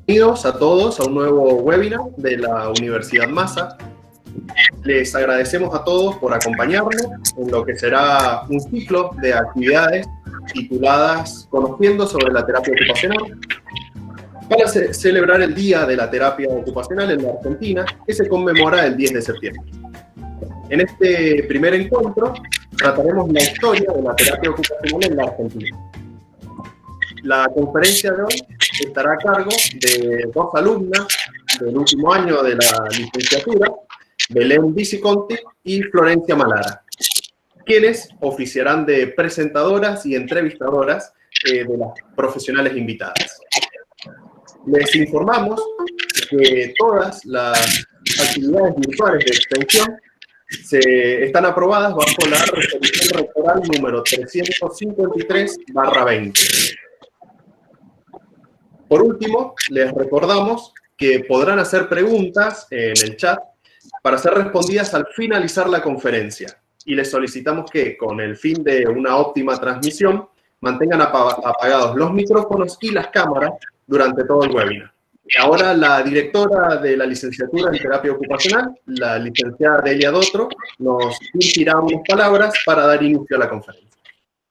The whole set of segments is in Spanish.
Bienvenidos a todos a un nuevo webinar de la Universidad Massa. Les agradecemos a todos por acompañarnos en lo que será un ciclo de actividades tituladas Conociendo sobre la terapia ocupacional, para celebrar el Día de la Terapia Ocupacional en la Argentina, que se conmemora el 10 de septiembre. En este primer encuentro trataremos la historia de la terapia ocupacional en la Argentina. La conferencia de hoy estará a cargo de dos alumnas del último año de la licenciatura, Belén Viciconti y Florencia Malara, quienes oficiarán de presentadoras y entrevistadoras de las profesionales invitadas. Les informamos que todas las actividades virtuales de extensión están aprobadas bajo la resolución rectoral número 353/20. Por último, les recordamos que podrán hacer preguntas en el chat para ser respondidas al finalizar la conferencia. Y les solicitamos que, con el fin de una óptima transmisión, mantengan apagados los micrófonos y las cámaras durante todo el webinar. Ahora la directora de la licenciatura en terapia ocupacional, la licenciada Delia Dotro, nos dirigirá unas palabras para dar inicio a la conferencia.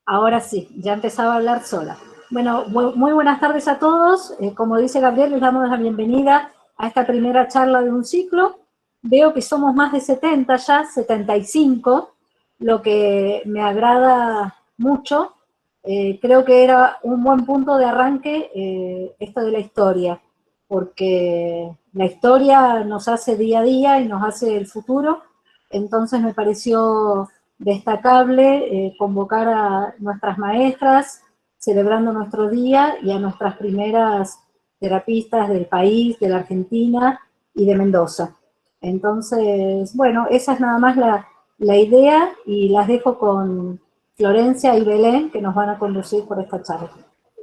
Ahora sí, ya empezaba a hablar sola. Bueno, muy buenas tardes a todos. Como dice Gabriel, les damos la bienvenida a esta primera charla de un ciclo. Veo que somos más de 70 ya, 75, lo que me agrada mucho. Creo que era un buen punto de arranque esto de la historia, porque la historia nos hace día a día y nos hace el futuro. Entonces me pareció destacable convocar a nuestras maestras celebrando nuestro día y a nuestras primeras terapistas del país, de la Argentina y de Mendoza. Entonces, bueno, esa es nada más la idea y las dejo con Florencia y Belén, que nos van a conducir por esta charla.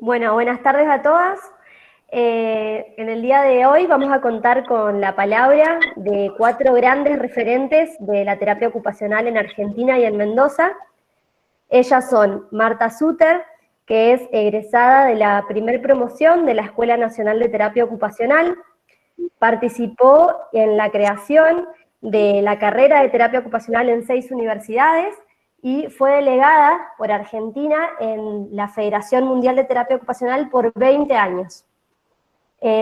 Bueno, buenas tardes a todas. En el día de hoy vamos a contar con la palabra de 4 grandes referentes de la terapia ocupacional en Argentina y en Mendoza. Ellas son Marta Suter, que es egresada de la primer promoción de la Escuela Nacional de Terapia Ocupacional, participó en la creación de la carrera de terapia ocupacional en 6 universidades y fue delegada por Argentina en la Federación Mundial de Terapia Ocupacional por 20 años.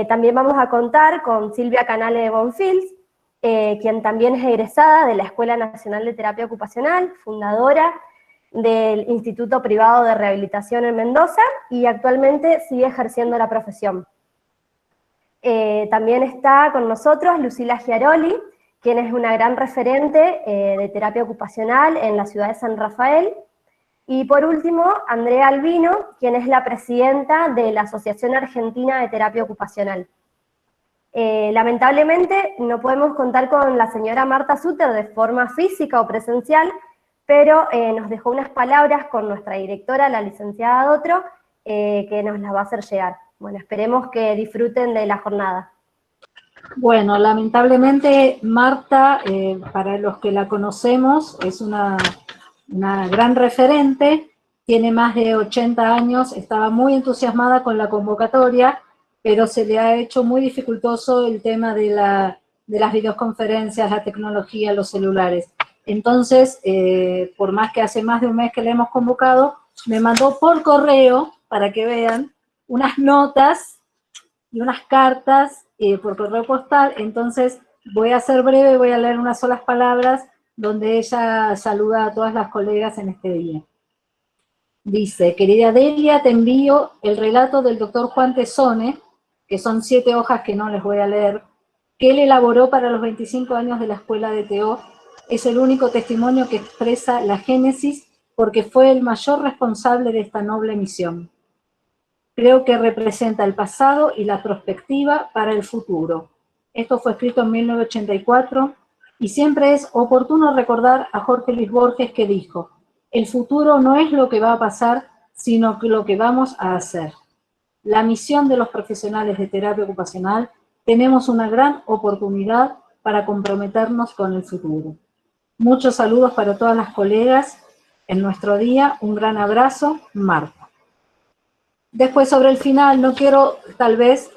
También vamos a contar con Silvia Canale de Bonfils, quien también es egresada de la Escuela Nacional de Terapia Ocupacional, fundadora del Instituto Privado de Rehabilitación en Mendoza y actualmente sigue ejerciendo la profesión. También está con nosotros Lucila Giaroli, quien es una gran referente de terapia ocupacional en la ciudad de San Rafael. Y por último, Andrea Albino, quien es la presidenta de la Asociación Argentina de Terapia Ocupacional. Lamentablemente no podemos contar con la señora Marta Suter de forma física o presencial, pero nos dejó unas palabras con nuestra directora, la licenciada Dotro, que nos las va a hacer llegar. Bueno, esperemos que disfruten de la jornada. Bueno, lamentablemente Marta, para los que la conocemos, es una gran referente, tiene más de 80 años, estaba muy entusiasmada con la convocatoria, pero se le ha hecho muy dificultoso el tema de las videoconferencias, la tecnología, los celulares. Entonces, por más que hace más de un mes que le hemos convocado, me mandó por correo, para que vean, unas notas y unas cartas por correo postal. Entonces voy a ser breve, voy a leer unas solas palabras donde ella saluda a todas las colegas en este día. Dice: querida Delia, te envío el relato del doctor Juan Tesone, que son 7 hojas que no les voy a leer, que él elaboró para los 25 años de la Escuela de TO. Es el único testimonio que expresa la génesis porque fue el mayor responsable de esta noble misión. Creo que representa el pasado y la perspectiva para el futuro. Esto fue escrito en 1984 y siempre es oportuno recordar a Jorge Luis Borges, que dijo: el futuro no es lo que va a pasar, sino lo que vamos a hacer. La misión de los profesionales de terapia ocupacional, tenemos una gran oportunidad para comprometernos con el futuro. Muchos saludos para todas las colegas en nuestro día. Un gran abrazo, Marta. Después sobre el final, no quiero tal vez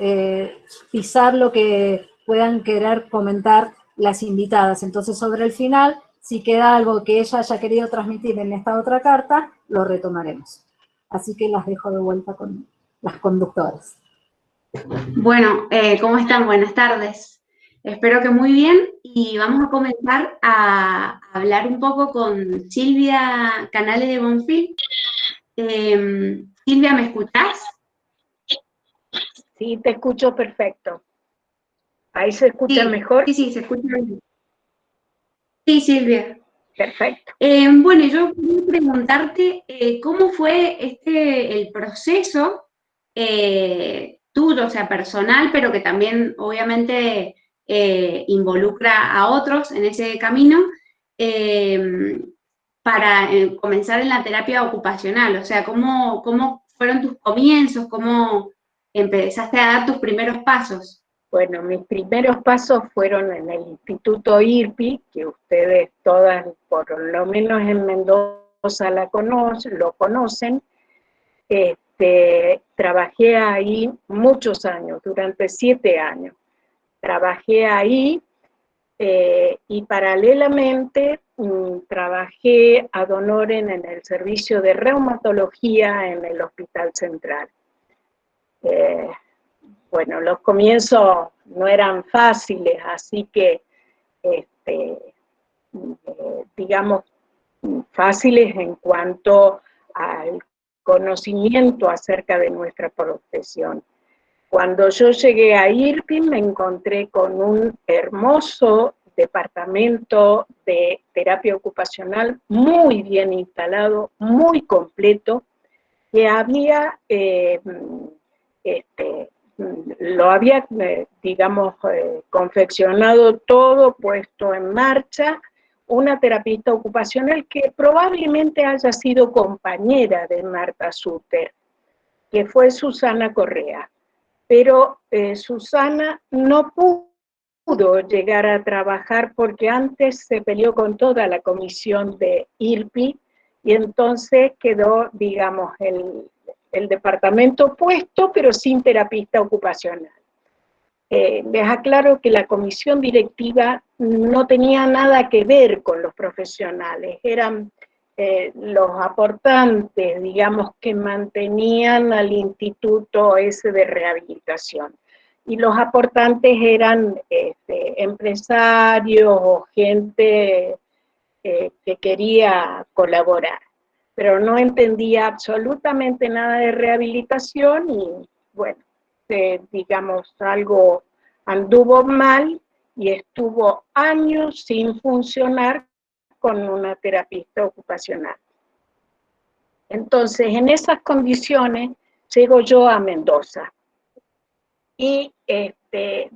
pisar lo que puedan querer comentar las invitadas. Entonces sobre el final, si queda algo que ella haya querido transmitir en esta otra carta, lo retomaremos. Así que las dejo de vuelta con las conductoras. Bueno, ¿cómo están? Buenas tardes. Espero que muy bien, y vamos a comenzar a hablar un poco con Silvia Canales de Bonfil. Silvia, ¿me escuchás? Sí, te escucho perfecto. ¿Ahí se escucha mejor? Sí, se escucha bien. Sí, Silvia. Perfecto. Bueno, yo quería preguntarte cómo fue el proceso tuyo, o sea, personal, pero que también obviamente involucra a otros en ese camino, para comenzar en la terapia ocupacional. O sea, ¿cómo fueron tus comienzos? ¿Cómo empezaste a dar tus primeros pasos? Bueno, mis primeros pasos fueron en el Instituto IRPI, que ustedes todas, por lo menos en Mendoza, lo conocen. Trabajé ahí muchos años, durante 7 años. Trabajé ahí y paralelamente trabajé ad honorem en el servicio de reumatología en el Hospital Central. Bueno, los comienzos no eran fáciles, así que, digamos, fáciles en cuanto al conocimiento acerca de nuestra profesión. Cuando yo llegué a IRPI me encontré con un hermoso departamento de terapia ocupacional muy bien instalado, muy completo, que había, lo había, digamos, confeccionado todo, puesto en marcha, una terapista ocupacional que probablemente haya sido compañera de Marta Suter, que fue Susana Correa. Pero Susana no pudo llegar a trabajar porque antes se peleó con toda la comisión de IRPI y entonces quedó, digamos, el departamento puesto, pero sin terapista ocupacional. Les aclaro que la comisión directiva no tenía nada que ver con los profesionales, eran los aportantes, digamos, que mantenían al instituto ese de rehabilitación. Y los aportantes eran empresarios o gente que quería colaborar, pero no entendía absolutamente nada de rehabilitación y, bueno, digamos, algo anduvo mal y estuvo años sin funcionar con una terapista ocupacional. Entonces, en esas condiciones, llego yo a Mendoza. Y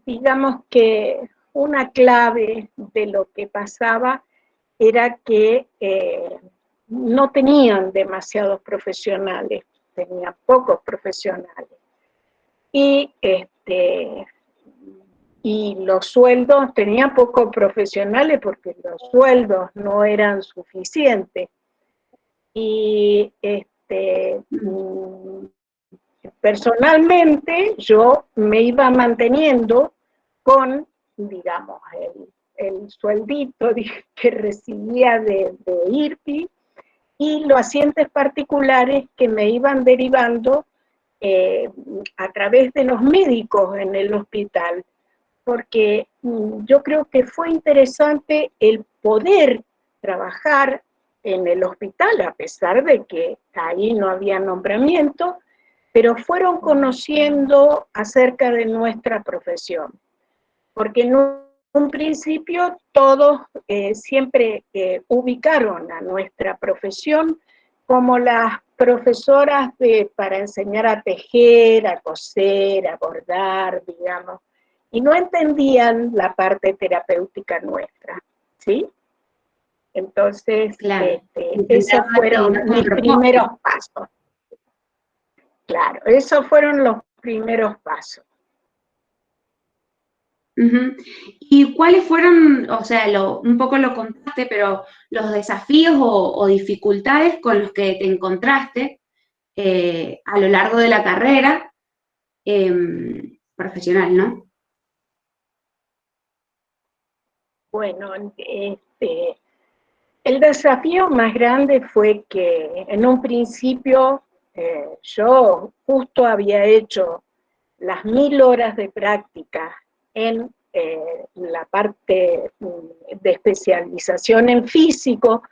digamos que una clave de lo que pasaba era que no tenían demasiados profesionales, tenían pocos profesionales. Y los sueldos, tenían pocos profesionales porque los sueldos no eran suficientes. Y personalmente yo me iba manteniendo con, digamos, el sueldito que recibía de IRPI y los asientos particulares que me iban derivando a través de los médicos en el hospital, porque yo creo que fue interesante el poder trabajar en el hospital, a pesar de que ahí no había nombramiento, pero fueron conociendo acerca de nuestra profesión, porque en un principio todos siempre ubicaron a nuestra profesión como las profesoras para enseñar a tejer, a coser, a bordar, digamos, y no entendían la parte terapéutica nuestra, ¿sí? Entonces, claro, esos fueron mis primeros pasos. Claro, esos fueron los primeros pasos. ¿Y cuáles fueron, o sea, un poco lo contaste, pero los desafíos o dificultades con los que te encontraste a lo largo de la carrera profesional, ¿no? Bueno, el desafío más grande fue que en un principio yo justo había hecho las 1000 horas de práctica en la parte de especialización en físico,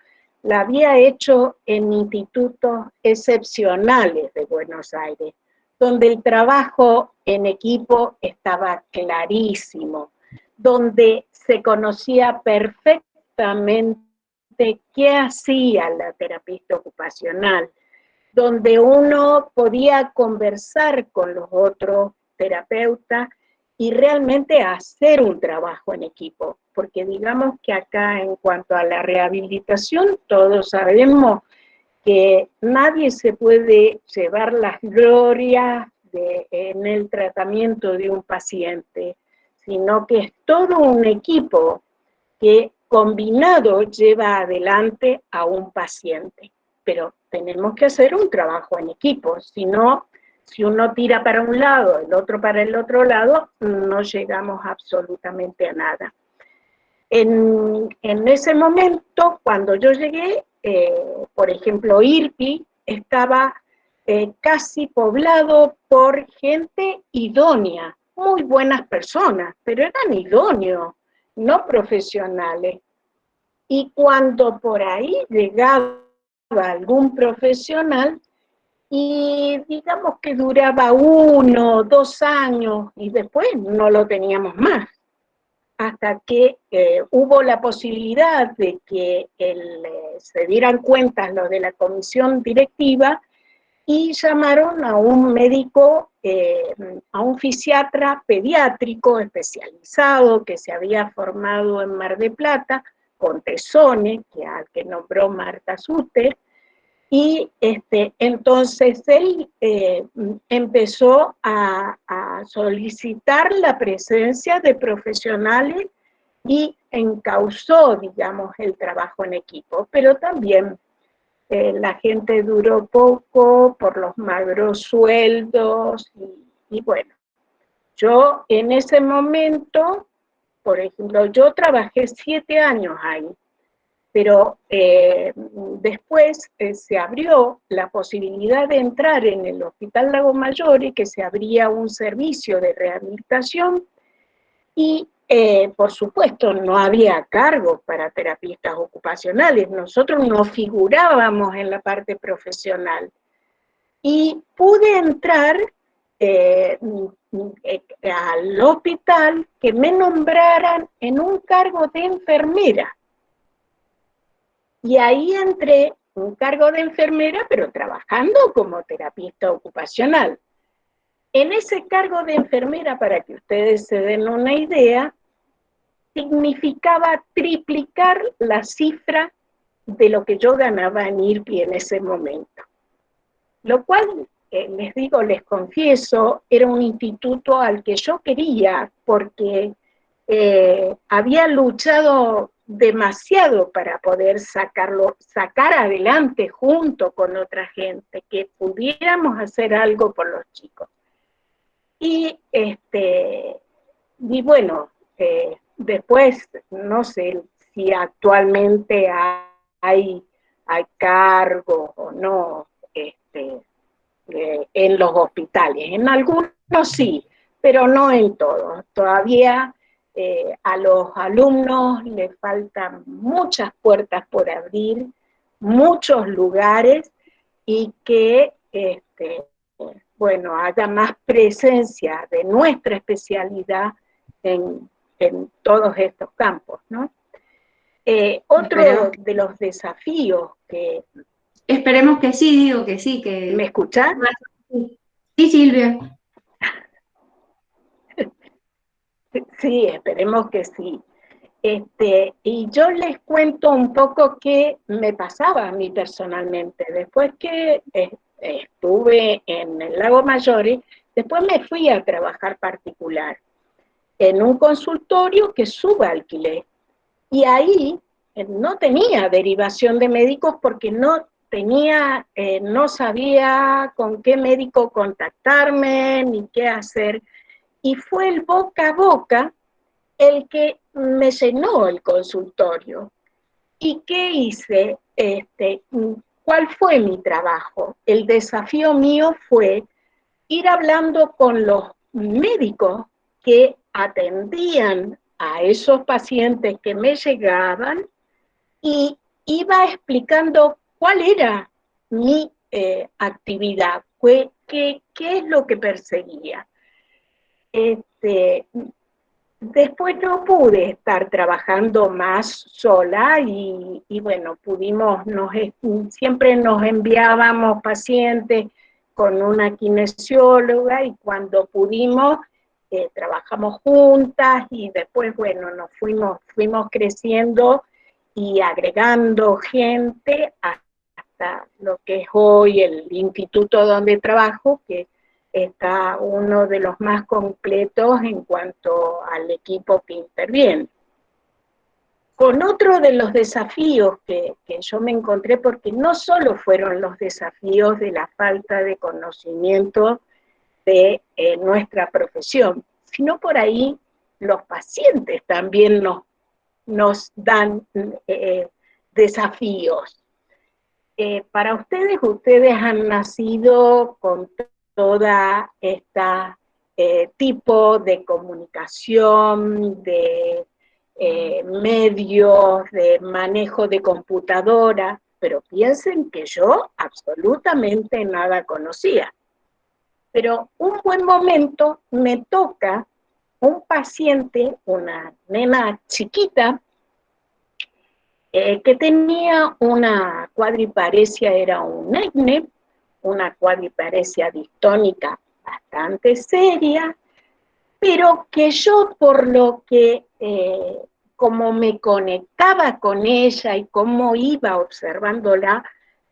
la había hecho en institutos excepcionales de Buenos Aires, donde el trabajo en equipo estaba clarísimo, donde se conocía perfectamente qué hacía la terapista ocupacional, donde uno podía conversar con los otros terapeutas y realmente hacer un trabajo en equipo, porque digamos que acá en cuanto a la rehabilitación, todos sabemos que nadie se puede llevar las glorias en el tratamiento de un paciente, sino que es todo un equipo que combinado lleva adelante a un paciente. Pero tenemos que hacer un trabajo en equipo, si no, si uno tira para un lado, el otro para el otro lado, no llegamos absolutamente a nada. En ese momento, cuando yo llegué, por ejemplo, IRPI estaba casi poblado por gente idónea, muy buenas personas, pero eran idóneos, no profesionales. Y cuando por ahí llegaba algún profesional, y digamos que duraba 1 o 2 años, y después no lo teníamos más, hasta que hubo la posibilidad de que se dieran cuenta los de la comisión directiva, y llamaron a un médico, a un fisiatra pediátrico especializado que se había formado en Mar del Plata, con Tesone, al que nombró Marta Suter, y entonces él empezó a solicitar la presencia de profesionales y encauzó, digamos, el trabajo en equipo, pero también la gente duró poco por los magros sueldos y bueno, yo en ese momento, por ejemplo, yo trabajé 7 años ahí, pero después se abrió la posibilidad de entrar en el Hospital Lago Mayor y que se abría un servicio de rehabilitación y por supuesto no había cargos para terapistas ocupacionales, nosotros no figurábamos en la parte profesional y pude entrar al hospital que me nombraran en un cargo de enfermera. Y ahí entré un cargo de enfermera, pero trabajando como terapista ocupacional. En ese cargo de enfermera, para que ustedes se den una idea, significaba triplicar la cifra de lo que yo ganaba en IRPI en ese momento. Lo cual, les digo, les confieso, era un instituto al que yo quería, porque había luchado demasiado para poder sacar adelante junto con otra gente, que pudiéramos hacer algo por los chicos. Y bueno, después, no sé si actualmente hay cargos o no en los hospitales. En algunos sí, pero no en todos. Todavía a los alumnos les faltan muchas puertas por abrir, muchos lugares, y que bueno, haya más presencia de nuestra especialidad en todos estos campos, ¿no? Otro de los desafíos que... Esperemos que sí, digo que sí. Que... ¿Me escuchás? Sí, Silvia. Sí, esperemos que sí. Y yo les cuento un poco qué me pasaba a mí personalmente. Después que estuve en el Lago Maggiore, después me fui a trabajar particular en un consultorio que subalquilé. Y ahí no tenía derivación de médicos porque no no sabía con qué médico contactarme, ni qué hacer, y fue el boca a boca el que me llenó el consultorio. ¿Y qué hice? ¿Cuál fue mi trabajo? El desafío mío fue ir hablando con los médicos que atendían a esos pacientes que me llegaban y iba explicando cuál era mi actividad, qué es lo que perseguía. Después no pude estar trabajando más sola y bueno, siempre nos enviábamos pacientes con una kinesióloga y cuando pudimos trabajamos juntas y después, bueno, nos fuimos creciendo y agregando gente hasta lo que es hoy el instituto donde trabajo, que está uno de los más completos en cuanto al equipo que interviene. Con otro de los desafíos que yo me encontré, porque no solo fueron los desafíos de la falta de conocimiento de nuestra profesión, sino por ahí los pacientes también nos dan desafíos. Para ustedes han nacido con toda esta tipo de comunicación, de medios, de manejo de computadora, pero piensen que yo absolutamente nada conocía. Pero un buen momento me toca un paciente, una nena chiquita, que tenía una cuadriparesia, era un acné, una cuadriparesia distónica bastante seria, pero que yo por lo que, como me conectaba con ella y cómo iba observándola,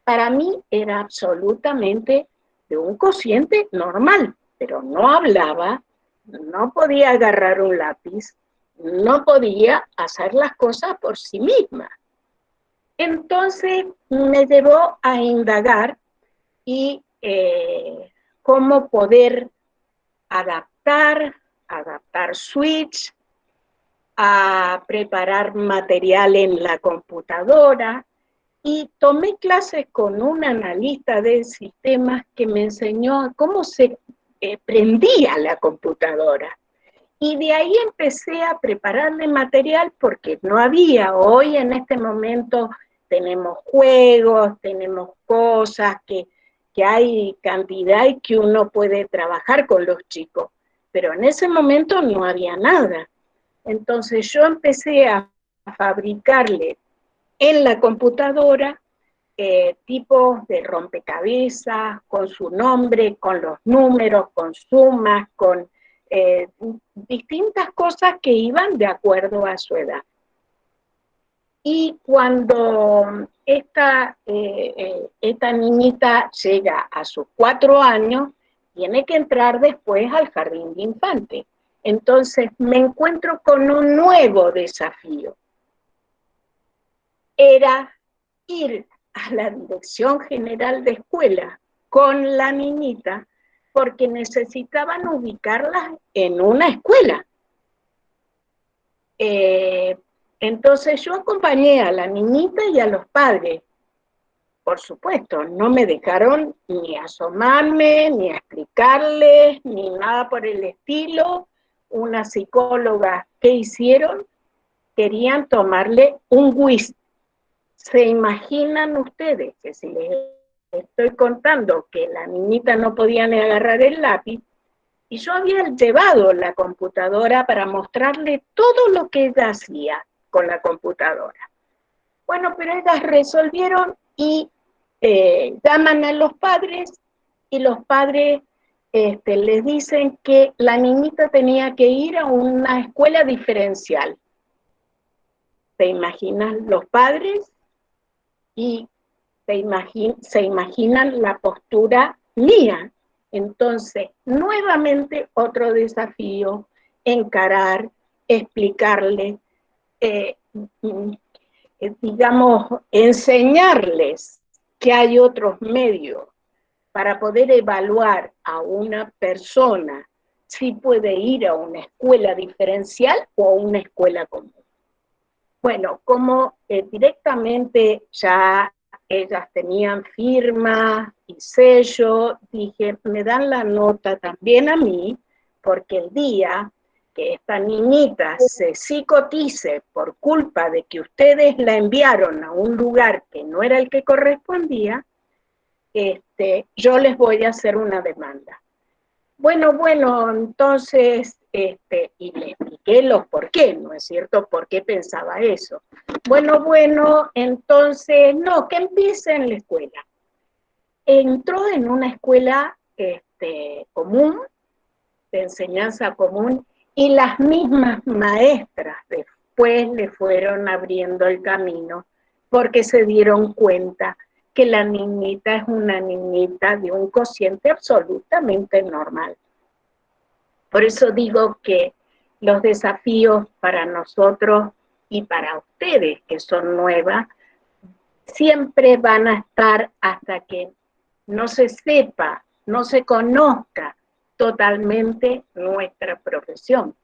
para mí era absolutamente de un cociente normal, pero no hablaba, no podía agarrar un lápiz, no podía hacer las cosas por sí misma. Entonces me llevó a indagar y cómo poder adaptar switch, a preparar material en la computadora, y tomé clases con un analista de sistemas que me enseñó cómo se prendía la computadora. Y de ahí empecé a prepararle material porque no había. Hoy en este momento tenemos juegos, tenemos cosas que hay cantidad y que uno puede trabajar con los chicos. Pero en ese momento no había nada. Entonces yo empecé a fabricarle en la computadora tipos de rompecabezas, con su nombre, con los números, con sumas, con distintas cosas que iban de acuerdo a su edad. Y cuando esta niñita llega a sus 4 años, tiene que entrar después al jardín de infantes. Entonces me encuentro con un nuevo desafío. Era ir a la Dirección General de Escuela con la niñita porque necesitaban ubicarla en una escuela. Entonces yo acompañé a la niñita y a los padres. Por supuesto, no me dejaron ni asomarme, ni explicarles, ni nada por el estilo. Una psicóloga, ¿qué hicieron? Querían tomarle un whisk. ¿Se imaginan ustedes que si les estoy contando que la niñita no podía ni agarrar el lápiz, y yo había llevado la computadora para mostrarle todo lo que ella hacía con la computadora? Bueno, pero ellas resolvieron y llaman a los padres y los padres les dicen que la niñita tenía que ir a una escuela diferencial. ¿Se imaginan los padres? Y se imaginan la postura mía. Entonces, nuevamente otro desafío, encarar, explicarle, digamos, enseñarles que hay otros medios para poder evaluar a una persona si puede ir a una escuela diferencial o a una escuela común. Bueno, como directamente ya ellas tenían firma y sello, dije, me dan la nota también a mí, porque el día que esta niñita se psicotice por culpa de que ustedes la enviaron a un lugar que no era el que correspondía, yo les voy a hacer una demanda. Bueno, entonces, y le expliqué los por qué, ¿no es cierto? ¿Por qué pensaba eso? Bueno, entonces, no, que empiece en la escuela. Entró en una escuela común, de enseñanza común, y las mismas maestras después le fueron abriendo el camino, porque se dieron cuenta que la niñita es una niñita de un cociente absolutamente normal. Por eso digo que los desafíos para nosotros y para ustedes que son nuevas, siempre van a estar hasta que no se sepa, no se conozca totalmente nuestra profesión.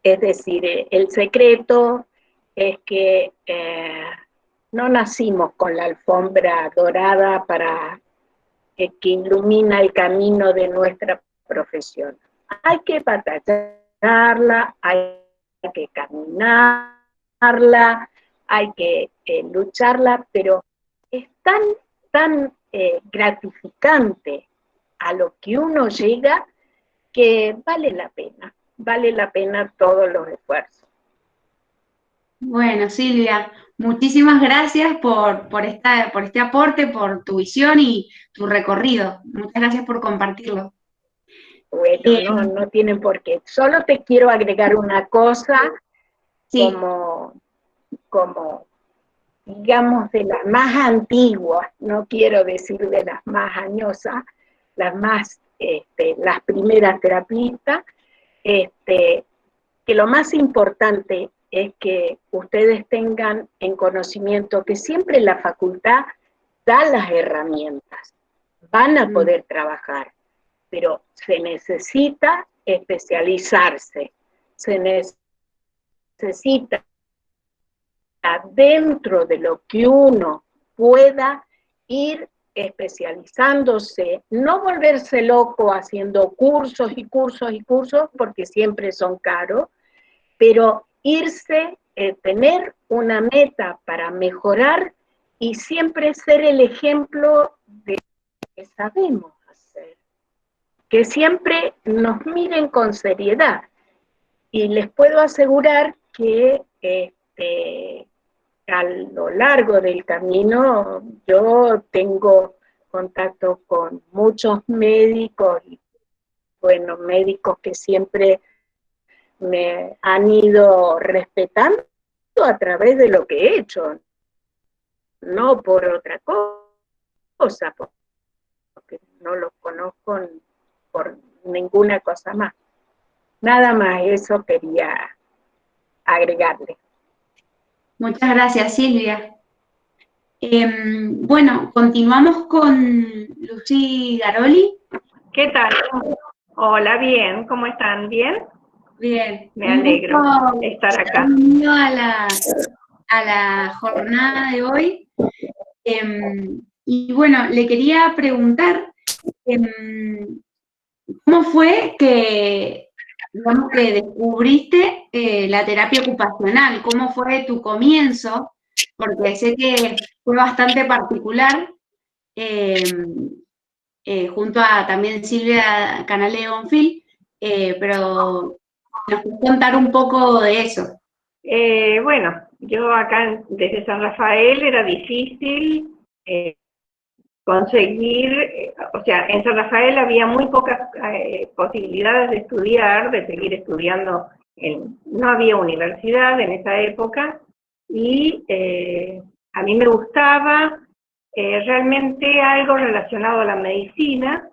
Es decir, el secreto es que no nacimos con la alfombra dorada que ilumina el camino de nuestra profesión. Hay que batallarla, hay que caminarla, hay que lucharla, pero es tan gratificante a lo que uno llega que vale la pena todos los esfuerzos. Bueno, Silvia, muchísimas gracias por este aporte, por tu visión y tu recorrido. Muchas gracias por compartirlo. Bueno, no tienen por qué. Solo te quiero agregar una cosa, sí. como digamos, de las más antiguas, no quiero decir de las más añosas, las primeras terapistas, que lo más importante es que ustedes tengan en conocimiento que siempre la facultad da las herramientas, van a poder trabajar, pero se necesita especializarse, se necesita dentro de lo que uno pueda ir especializándose, no volverse loco haciendo cursos y cursos y cursos, porque siempre son caros, pero irse, tener una meta para mejorar y siempre ser el ejemplo de lo que sabemos hacer. Que siempre nos miren con seriedad. Y les puedo asegurar que a lo largo del camino yo tengo contacto con muchos médicos, y bueno, médicos que siempre me han ido respetando a través de lo que he hecho, no por otra cosa, porque no los conozco por ninguna cosa más. Nada más, eso quería agregarle. Muchas gracias, Silvia. Bueno, continuamos con Lucy Garoli. ¿Qué tal? Hola, bien, ¿cómo están? ¿Bien? Bien. Me alegro de estar acá. Bienvenido a la jornada de hoy. Y bueno, le quería preguntar, ¿cómo fue que, digamos, que descubriste la terapia ocupacional? ¿Cómo fue tu comienzo? Porque sé que fue bastante particular, junto a también Silvia Canale de Bonfil, pero nos puedes contar un poco de eso. Bueno, yo acá desde San Rafael era difícil conseguir, o sea, en San Rafael había muy pocas posibilidades de estudiar, de seguir estudiando, no había universidad en esa época, y a mí me gustaba realmente algo relacionado a la medicina,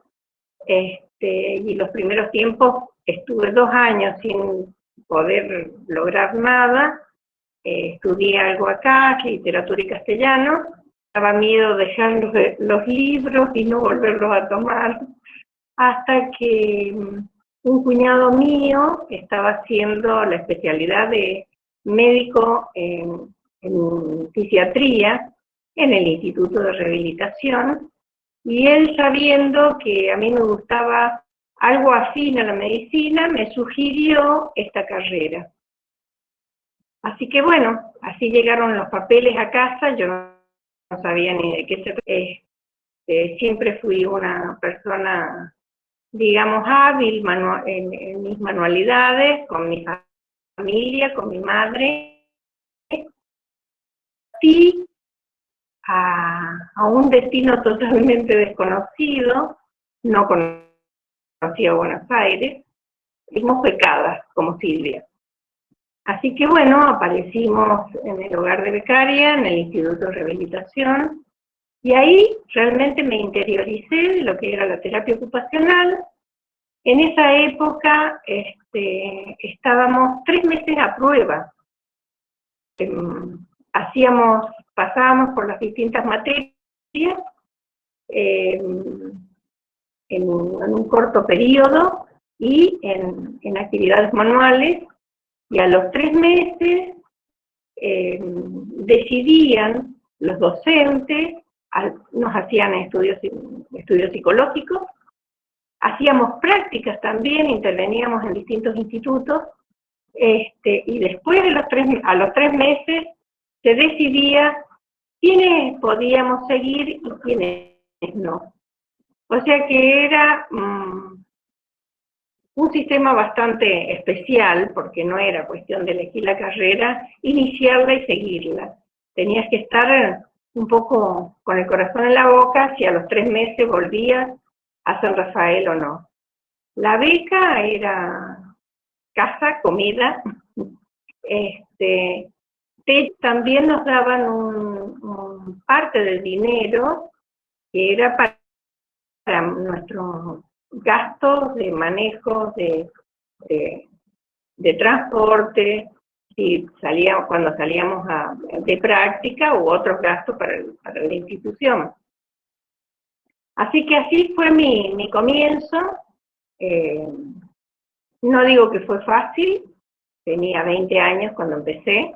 y los primeros tiempos estuve 2 años sin poder lograr nada, estudié algo acá, literatura y castellano, daba miedo dejar los libros y no volverlos a tomar, hasta que un cuñado mío estaba haciendo la especialidad de médico en fisiatría en el Instituto de Rehabilitación, y él, sabiendo que a mí me gustaba algo afín a la medicina, me sugirió esta carrera. Así que bueno, así llegaron los papeles a casa. Yo no sabía ni de qué se... siempre fui una persona, digamos, hábil en mis manualidades, con mi familia, con mi madre, y a un destino totalmente desconocido. No conocía Buenos Aires, fuimos becadas como Silvia. Así que bueno, aparecimos en el hogar de becaria, en el Instituto de Rehabilitación, y ahí realmente me interioricé de lo que era la terapia ocupacional. En esa época estábamos 3 meses a prueba. Pasábamos por las distintas materias en un corto periodo y en actividades manuales, y a los 3 meses decidían los docentes, nos hacían estudios psicológicos, hacíamos prácticas también, interveníamos en distintos institutos, y después de a los 3 meses se decidía quiénes podíamos seguir y quiénes no. O sea que era un sistema bastante especial, porque no era cuestión de elegir la carrera, iniciarla y seguirla. Tenías que estar un poco con el corazón en la boca si a los 3 meses volvías a San Rafael o no. La beca era casa, comida. También nos daban parte del dinero que era para nuestros gastos de manejo de transporte, cuando salíamos de práctica, u otros gastos para la institución. Así que así fue mi comienzo. No digo que fue fácil, tenía 20 años cuando empecé,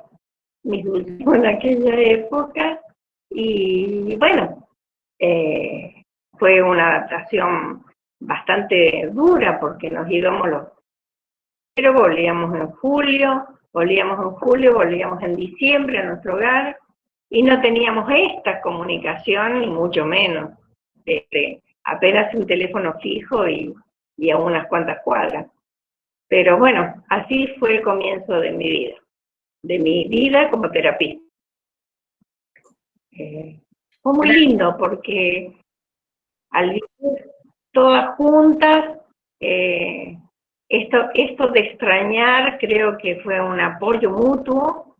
mis últimos en aquella época, y bueno, fue una adaptación bastante dura, porque nos íbamos pero volvíamos en julio, volvíamos en diciembre a nuestro hogar, y no teníamos esta comunicación, ni mucho menos, apenas un teléfono fijo y a unas cuantas cuadras. Pero bueno, así fue el comienzo de mi vida como terapista. Fue muy lindo, porque al vivir todas juntas, esto de extrañar, creo que fue un apoyo mutuo,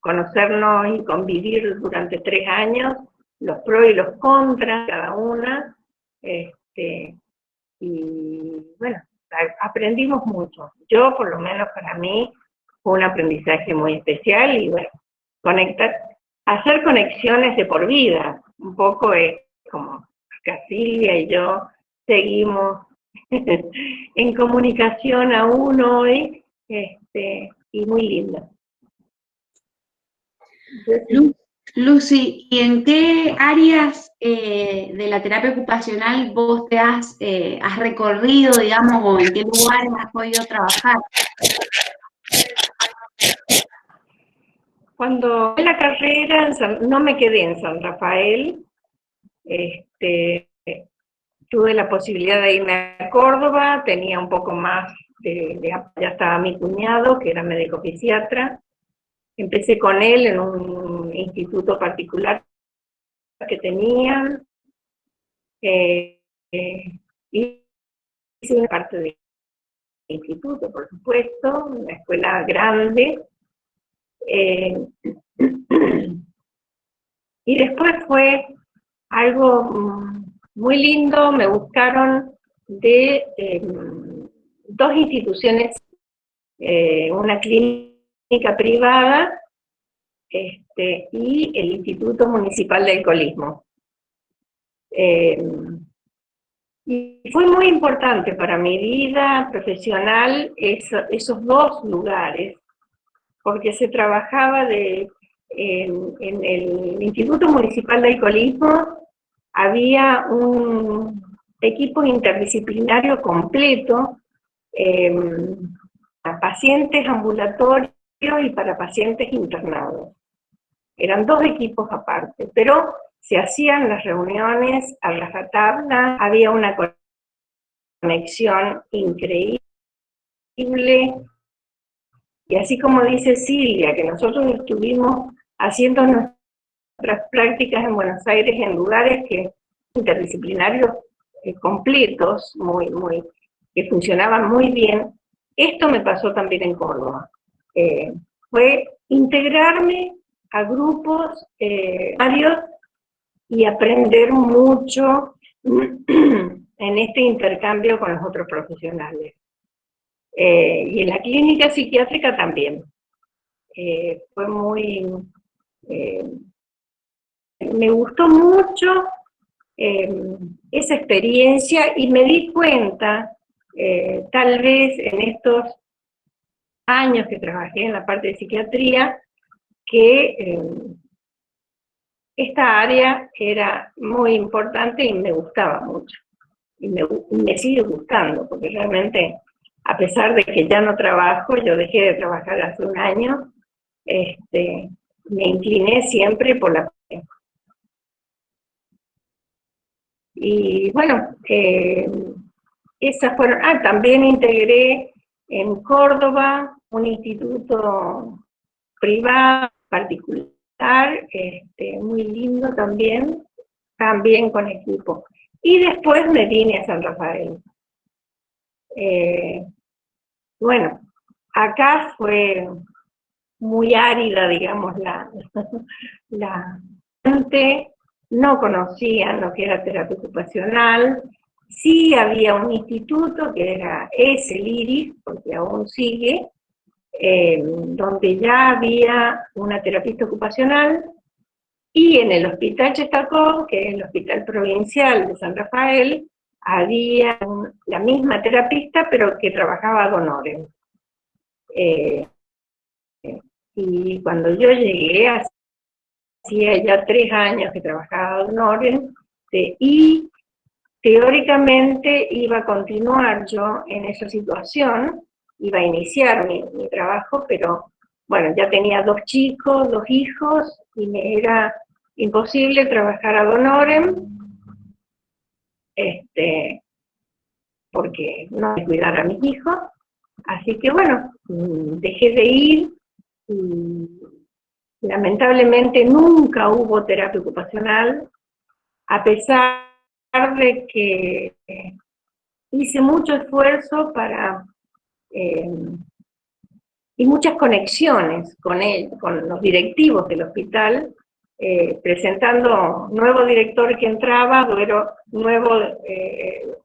conocernos y convivir durante 3 años, los pros y los contras, cada una, y bueno, aprendimos mucho. Yo, por lo menos para mí, fue un aprendizaje muy especial, y bueno, hacer conexiones de por vida. Un poco es como Silvia y yo seguimos en comunicación aún hoy, y muy linda. Lucy, ¿y en qué áreas de la terapia ocupacional vos te has recorrido, digamos, o en qué lugares has podido trabajar? Cuando en la carrera no me quedé en San Rafael, tuve la posibilidad de irme a Córdoba, tenía un poco más ya estaba mi cuñado, que era médico fisiatra. Empecé con él en un instituto particular que tenían, y hice una parte del instituto, por supuesto, una escuela grande, y después fue algo muy lindo. Me buscaron de 2 instituciones, una clínica privada y el Instituto Municipal de Alcoholismo. Y fue muy importante para mi vida profesional esos dos lugares, porque se trabajaba en el Instituto Municipal de Alcoholismo, había un equipo interdisciplinario completo para pacientes ambulatorios y para pacientes internados. Eran dos equipos aparte, pero se hacían las reuniones a rajatabla, había una conexión increíble, y así como dice Silvia, que nosotros estuvimos haciendo nuestras prácticas en Buenos Aires en lugares interdisciplinarios completos, que funcionaban muy bien. Esto me pasó también en Córdoba. Fue integrarme a grupos varios y aprender mucho en este intercambio con los otros profesionales. Y en la clínica psiquiátrica también. Fue me gustó mucho esa experiencia y me di cuenta, tal vez en estos años que trabajé en la parte de psiquiatría, que esta área era muy importante y me gustaba mucho. Y me sigue gustando, porque realmente, a pesar de que ya no trabajo, yo dejé de trabajar hace un año, me incliné siempre por la... Y bueno, esas fueron... también integré en Córdoba un instituto privado, particular, muy lindo también con equipo. Y después me vine a San Rafael. Bueno, acá fue muy árida, digamos, la gente no conocían lo que era terapia ocupacional. Sí había un instituto que es el IRIS, porque aún sigue, donde ya había una terapista ocupacional, y en el Hospital Chestacó, que es el Hospital Provincial de San Rafael, había la misma terapista, pero que trabajaba ad honorem. Y cuando yo llegué, hacía ya 3 años que trabajaba ad honorem, y teóricamente iba a continuar yo en esa situación, iba a iniciar mi trabajo, pero bueno, ya tenía 2 chicos, 2 hijos, y me era imposible trabajar ad honorem, porque no me cuidara a mis hijos. Así que bueno, dejé de ir, y lamentablemente nunca hubo terapia ocupacional, a pesar de que hice mucho esfuerzo y muchas conexiones con los directivos del hospital, presentando nuevo director que entraba,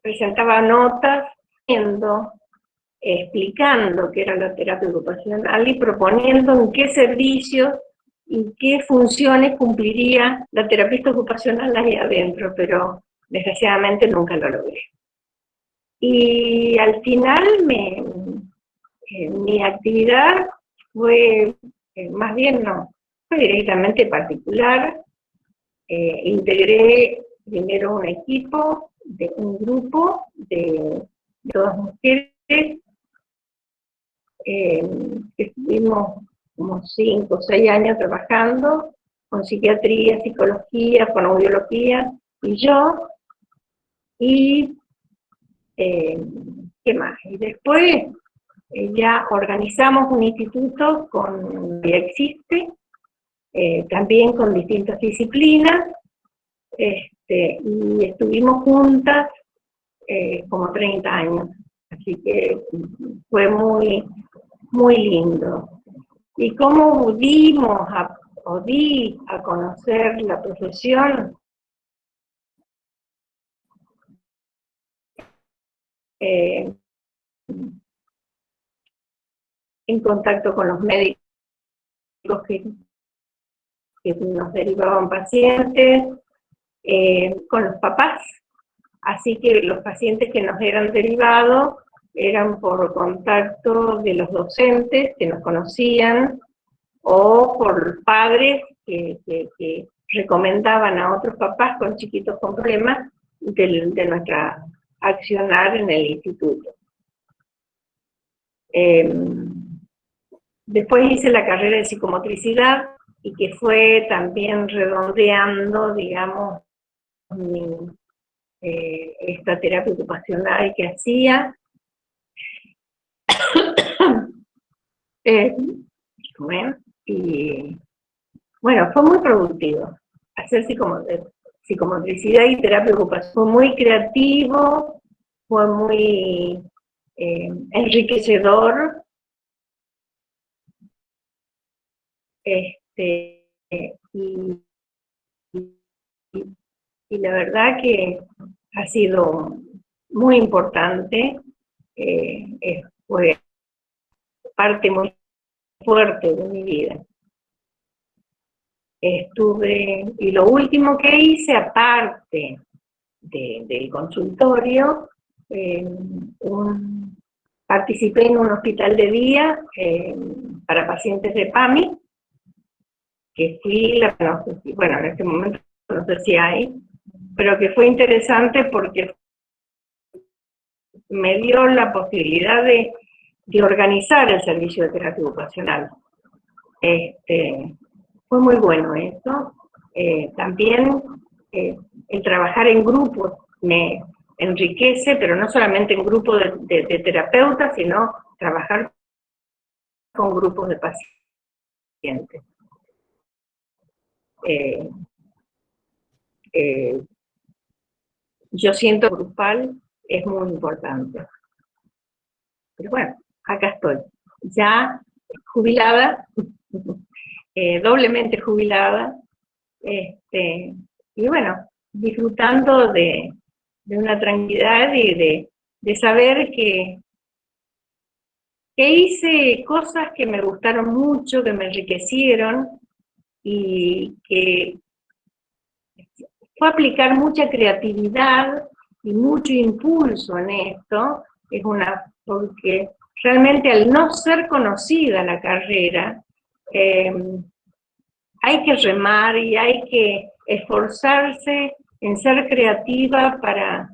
presentaba notas, explicando qué era la terapia ocupacional y proponiendo en qué servicios y qué funciones cumpliría la terapista ocupacional ahí adentro, pero desgraciadamente nunca lo logré. Y al final mi actividad fue, más bien no, fue directamente particular. Integré primero un equipo, un grupo de todas mujeres, estuvimos como 5 o 6 años trabajando con psiquiatría, psicología, fonoaudiología y yo, y ¿qué más? Y después ya organizamos un instituto que existe, también con distintas disciplinas, y estuvimos juntas como 30 años, así que fue muy, muy lindo. Y cómo di a conocer la profesión, en contacto con los médicos que que nos derivaban pacientes, con los papás. Así que los pacientes que nos eran derivados eran por contacto de los docentes que nos conocían o por padres que recomendaban a otros papás con chiquitos con problemas de nuestra accionar en el instituto. Después hice la carrera de psicomotricidad y que fue también redondeando, digamos, esta terapia ocupacional que hacía. Y bueno, fue muy productivo. Hacer psicomotricidad y terapia ocupacional fue muy creativo, fue muy enriquecedor. Y la verdad que ha sido muy importante, fue parte muy fuerte de mi vida. Y lo último que hice, aparte del consultorio, participé en un hospital de día para pacientes de PAMI, que fui, bueno, en este momento no sé si hay, pero que fue interesante porque me dio la posibilidad de organizar el servicio de terapia ocupacional. Fue muy bueno eso. También el trabajar en grupos me enriquece, pero no solamente en grupos de terapeutas, sino trabajar con grupos de pacientes. Yo siento que grupal es muy importante. Pero bueno, acá estoy, ya jubilada, doblemente jubilada, y bueno, disfrutando de una tranquilidad y de saber que hice cosas que me gustaron mucho, que me enriquecieron, y que fue aplicar mucha creatividad y mucho impulso en esto, porque realmente al no ser conocida la carrera, hay que remar y hay que esforzarse en ser creativa para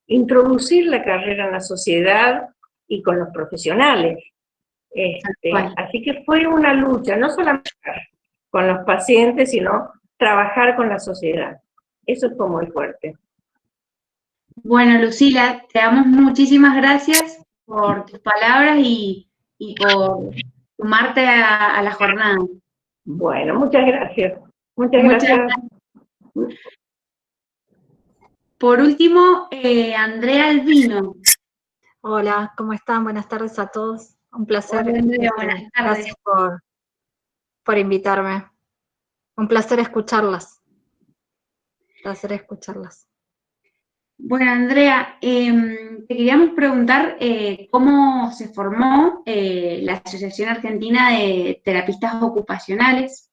introducir la carrera en la sociedad y con los profesionales. Así que fue una lucha, no solamente con los pacientes, sino trabajar con la sociedad. Eso fue muy fuerte. Bueno, Lucila, te damos muchísimas gracias por tus palabras y por sumarte a la jornada. Bueno, muchas gracias. Muchas gracias. Por último, Andrea Albino. Hola, ¿cómo están? Buenas tardes a todos. Un placer. Hola, Andrea, buenas tardes. Gracias por invitarme. Un placer escucharlas. Bueno, Andrea, te queríamos preguntar cómo se formó la Asociación Argentina de Terapistas Ocupacionales.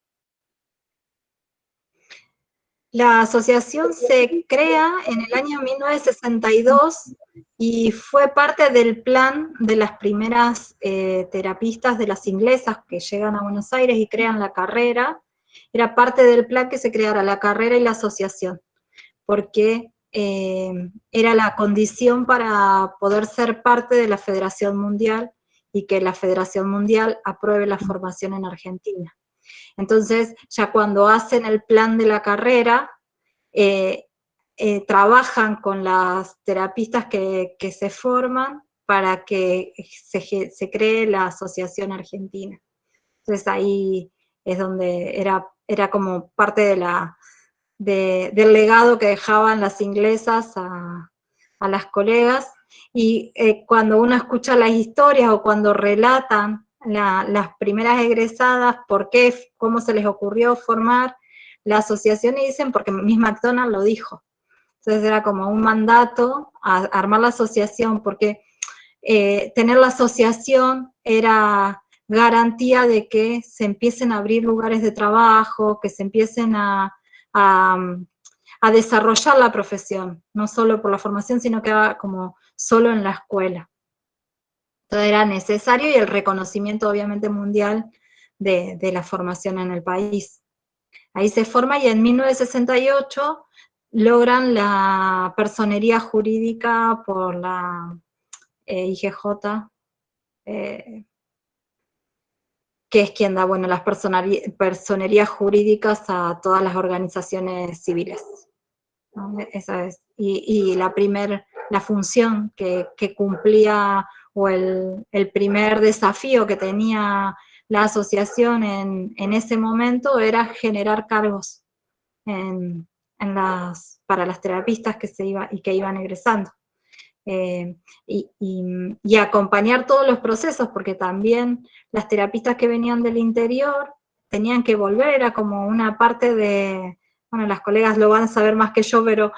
La asociación se crea en el año 1962 y fue parte del plan de las primeras terapistas de las inglesas que llegan a Buenos Aires y crean la carrera. Era parte del plan que se creara la carrera y la asociación, porque era la condición para poder ser parte de la Federación Mundial y que la Federación Mundial apruebe la formación en Argentina. Entonces, ya cuando hacen el plan de la carrera, trabajan con las terapistas que se forman para que se cree la Asociación Argentina. Entonces ahí es donde era como parte del legado que dejaban las inglesas a las colegas, y cuando uno escucha las historias o cuando relatan las primeras egresadas, cómo se les ocurrió formar la asociación, y dicen, porque Miss McDonald lo dijo. Entonces era como un mandato a armar la asociación, porque tener la asociación era garantía de que se empiecen a abrir lugares de trabajo, que se empiecen a desarrollar la profesión, no solo por la formación, sino que va como solo en la escuela. Entonces era necesario, y el reconocimiento obviamente mundial de la formación en el país. Ahí se forma, y en 1968 logran la personería jurídica por la IGJ, que es quien da, bueno, las personerías jurídicas a todas las organizaciones civiles, ¿no? Esa es, y la función que cumplía, o el primer desafío que tenía la asociación en ese momento, era generar cargos para las terapistas que iban egresando. Y acompañar todos los procesos, porque también las terapistas que venían del interior tenían que volver, era como una parte de, bueno, las colegas lo van a saber más que yo, pero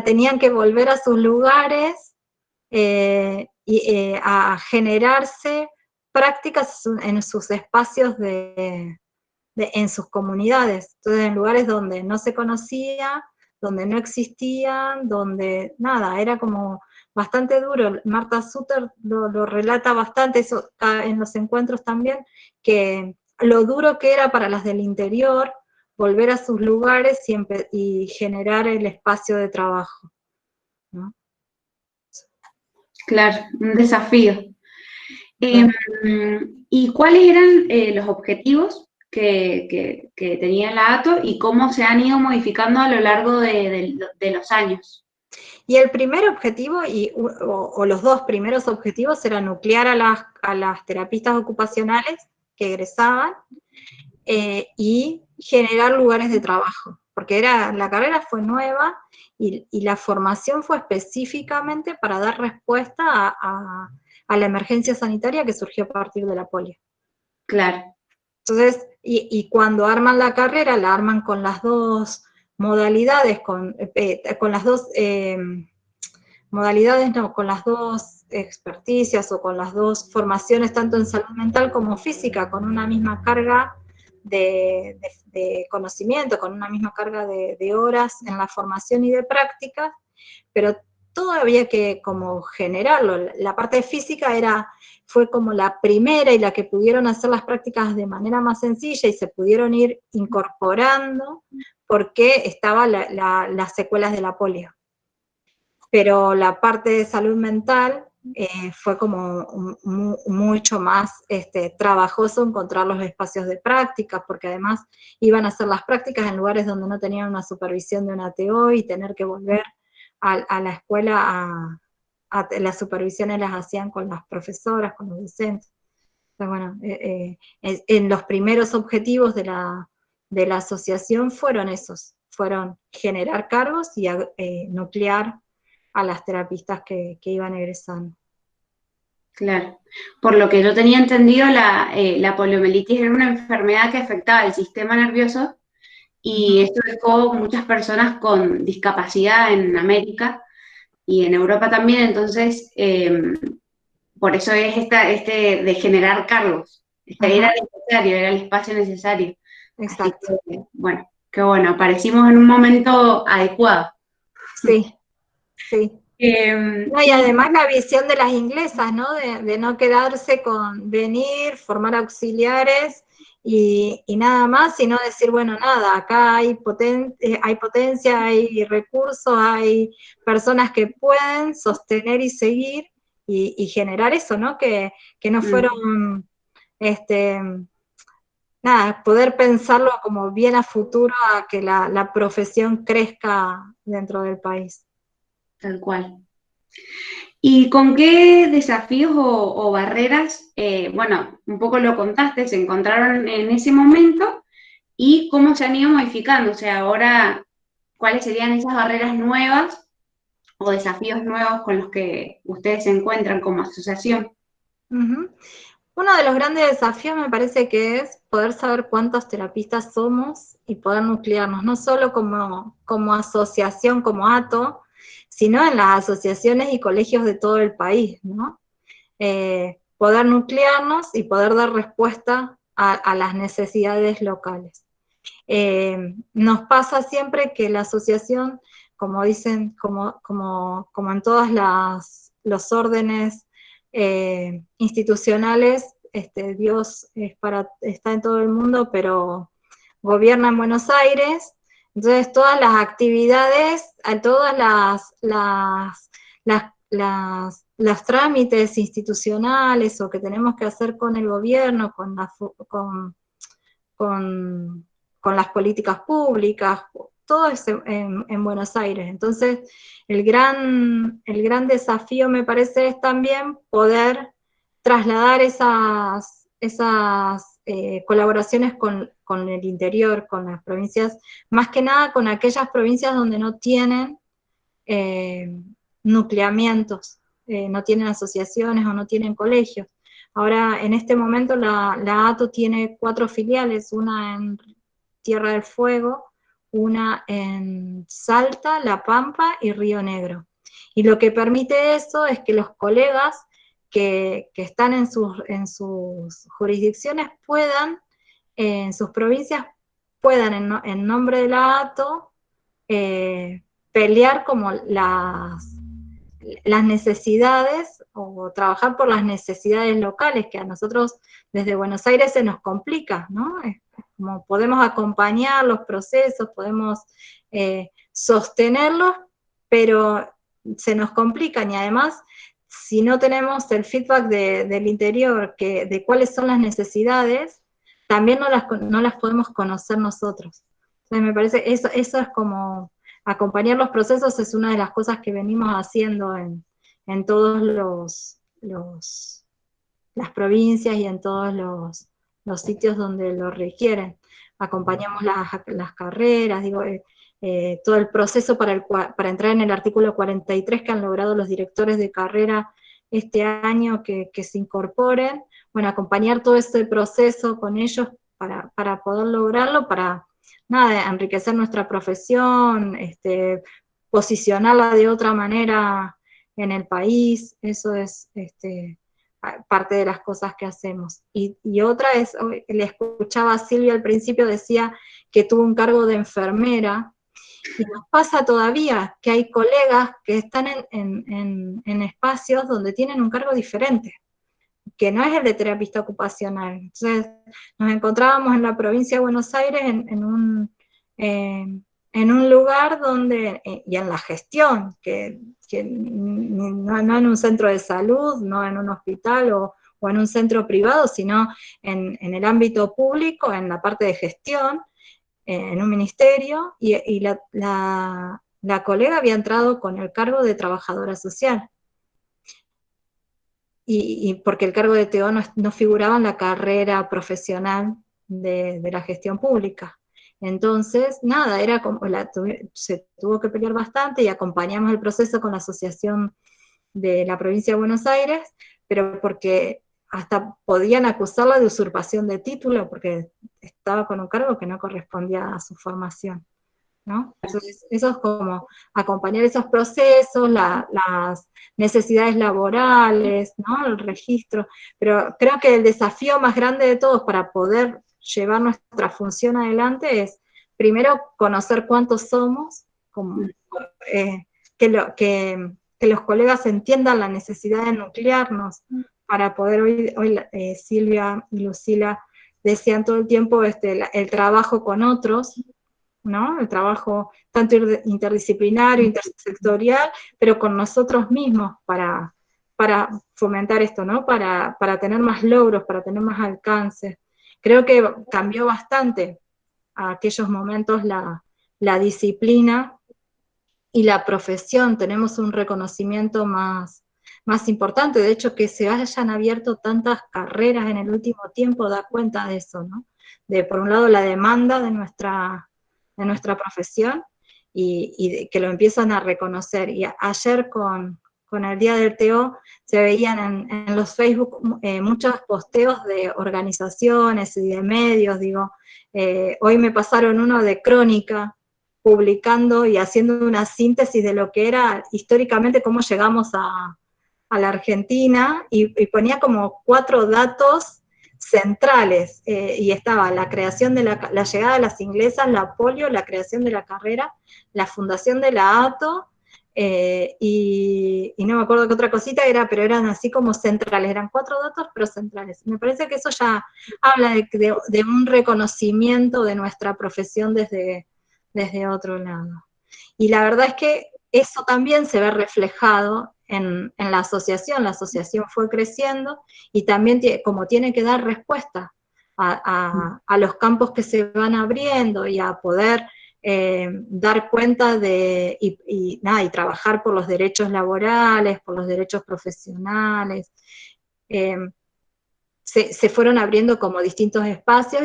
tenían que volver a sus lugares a generarse prácticas en sus espacios en sus comunidades, entonces en lugares donde no se conocía, donde no existían, donde nada, era como bastante duro. Marta Suter lo relata bastante, eso en los encuentros también, que lo duro que era para las del interior volver a sus lugares y generar el espacio de trabajo, ¿no? Claro, un desafío. ¿Y cuáles eran los objetivos que tenía la ATO y cómo se han ido modificando a lo largo de los años? Y el primer objetivo, o los dos primeros objetivos, era nuclear a las terapistas ocupacionales que egresaban y generar lugares de trabajo, porque la carrera fue nueva y la formación fue específicamente para dar respuesta a la emergencia sanitaria que surgió a partir de la polio. Claro. Entonces, y cuando arman la carrera, la arman con las dos modalidades, con las dos modalidades, no, con las dos experticias o con las dos formaciones, tanto en salud mental como física, con una misma carga de conocimiento, con una misma carga de horas en la formación y de prácticas, pero todo había que como generarlo. La parte física fue como la primera y la que pudieron hacer las prácticas de manera más sencilla y se pudieron ir incorporando porque estaban las secuelas de la polio. Pero la parte de salud mental fue como mucho más trabajoso encontrar los espacios de práctica, porque además iban a hacer las prácticas en lugares donde no tenían una supervisión de una TO y tener que volver a la escuela las supervisiones las hacían con las profesoras, con los docentes. Entonces, bueno, en los primeros objetivos de la asociación fueron generar cargos y nuclear a las terapistas que iban egresando. Claro. Por lo que yo tenía entendido, la poliomielitis era una enfermedad que afectaba el sistema nervioso y esto dejó muchas personas con discapacidad en América y en Europa también, entonces por eso es de generar cargos. Era necesario, era el espacio necesario. Exacto. Así que, bueno, qué bueno, aparecimos en un momento adecuado. Sí, sí. No, y además la visión de las inglesas, ¿no? De no quedarse con venir, formar auxiliares y nada más, sino decir, bueno, nada, acá hay potencia, hay recursos, hay personas que pueden sostener y seguir y generar eso, ¿no? Que no fueron, nada, poder pensarlo como bien a futuro, a que la profesión crezca dentro del país. Tal cual. ¿Y con qué desafíos o barreras, bueno, un poco lo contaste, se encontraron en ese momento y cómo se han ido modificando? O sea, ahora, ¿cuáles serían esas barreras nuevas o desafíos nuevos con los que ustedes se encuentran como asociación? Uno de los grandes desafíos me parece que es poder saber cuántos terapistas somos y poder nuclearnos, no solo como asociación, como ATO, sino en las asociaciones y colegios de todo el país, ¿no? poder nuclearnos y poder dar respuesta a las necesidades locales. Nos pasa siempre que la asociación, como dicen, como en todas los órdenes institucionales, Dios está en todo el mundo, pero gobierna en Buenos Aires. Entonces todas las actividades, todas los trámites institucionales o que tenemos que hacer con el gobierno, con las políticas públicas, todo es en Buenos Aires. Entonces, el gran desafío, me parece, es también poder trasladar esas colaboraciones con el interior, con las provincias, más que nada con aquellas provincias donde no tienen nucleamientos, no tienen asociaciones o no tienen colegios. Ahora, en este momento, la ATO tiene 4 filiales, una en Tierra del Fuego, una en Salta, La Pampa y Río Negro. Y lo que permite eso es que los colegas que están en sus jurisdicciones puedan, en sus provincias, puedan en nombre de la ATO pelear como las necesidades o trabajar por las necesidades locales, que a nosotros desde Buenos Aires se nos complica, ¿no? Como podemos acompañar los procesos, podemos sostenerlos, pero se nos complican, y además, si no tenemos el feedback del interior, de cuáles son las necesidades, también no las podemos conocer nosotros. Entonces me parece, eso es como, acompañar los procesos es una de las cosas que venimos haciendo en todos las provincias y en todos los sitios donde lo requieren. Acompañamos las carreras, todo el proceso para entrar en el artículo 43 que han logrado los directores de carrera este año que se incorporen. Bueno, acompañar todo ese proceso con ellos para poder lograrlo, para enriquecer nuestra profesión, posicionarla de otra manera en el país. Eso es parte de las cosas que hacemos. Y otra es, le escuchaba a Silvia al principio, decía que tuvo un cargo de enfermera, y nos pasa todavía que hay colegas que están en espacios donde tienen un cargo diferente, que no es el de terapista ocupacional. Entonces, nos encontrábamos en la provincia de Buenos Aires en un lugar donde, y en la gestión, que no en un centro de salud, no en un hospital o en un centro privado, sino en el ámbito público, en la parte de gestión, en un ministerio, y la colega había entrado con el cargo de trabajadora social. Y porque el cargo de TO no figuraba en la carrera profesional de la gestión pública. Entonces, era como, se tuvo que pelear bastante y acompañamos el proceso con la asociación de la provincia de Buenos Aires, pero porque hasta podían acusarla de usurpación de título, porque estaba con un cargo que no correspondía a su formación, ¿no? Entonces, eso es como acompañar esos procesos, las necesidades laborales, ¿no? El registro, pero creo que el desafío más grande de todos para poder llevar nuestra función adelante es, primero, conocer cuántos somos, que los colegas entiendan la necesidad de nuclearnos, para poder, hoy Silvia y Lucila decían todo el tiempo el trabajo con otros, ¿no? El trabajo tanto interdisciplinario, intersectorial, pero con nosotros mismos para fomentar esto, ¿no? Para tener más logros, para tener más alcance. Creo que cambió bastante a aquellos momentos la disciplina y la profesión. Tenemos un reconocimiento más importante. De hecho, que se hayan abierto tantas carreras en el último tiempo da cuenta de eso, ¿no? De, por un lado, la demanda de nuestra profesión y que lo empiezan a reconocer. Y ayer con el Día del TO se veían en los Facebook muchos posteos de organizaciones y de medios, hoy me pasaron uno de Crónica, publicando y haciendo una síntesis de lo que era históricamente, cómo llegamos a a la Argentina y ponía como 4 datos centrales, y estaba la creación de la llegada de las inglesas, la polio, la creación de la carrera, la fundación de la ATO, y no me acuerdo qué otra cosita era, pero eran así como centrales, eran 4 datos pero centrales. Me parece que eso ya habla de un reconocimiento de nuestra profesión desde otro lado. Y la verdad es que eso también se ve reflejado en la asociación fue creciendo y también como tiene que dar respuesta a los campos que se van abriendo y a poder dar cuenta y trabajar por los derechos laborales, por los derechos profesionales. Se fueron abriendo como distintos espacios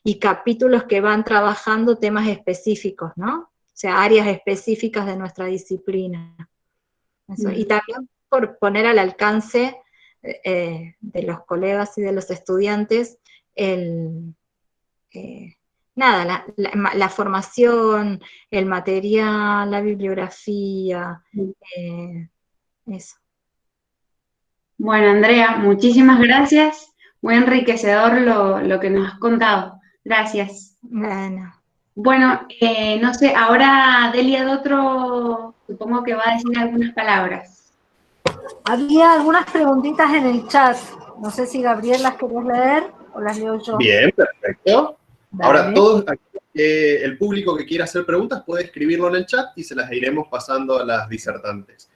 y capítulos que van trabajando temas específicos, ¿no? O sea, áreas específicas de nuestra disciplina. Eso. Y también por poner al alcance de los colegas y de los estudiantes la formación, el material, la bibliografía, eso. Bueno, Andrea, muchísimas gracias. Muy enriquecedor lo que nos has contado. Gracias. Bueno. Bueno, no sé, ahora Delia Dotro supongo que va a decir algunas palabras. Había algunas preguntitas en el chat. No sé si Gabriel las querés leer o las leo yo. Bien, perfecto. Dale. Ahora, todos el público que quiera hacer preguntas puede escribirlo en el chat y se las iremos pasando a las disertantes.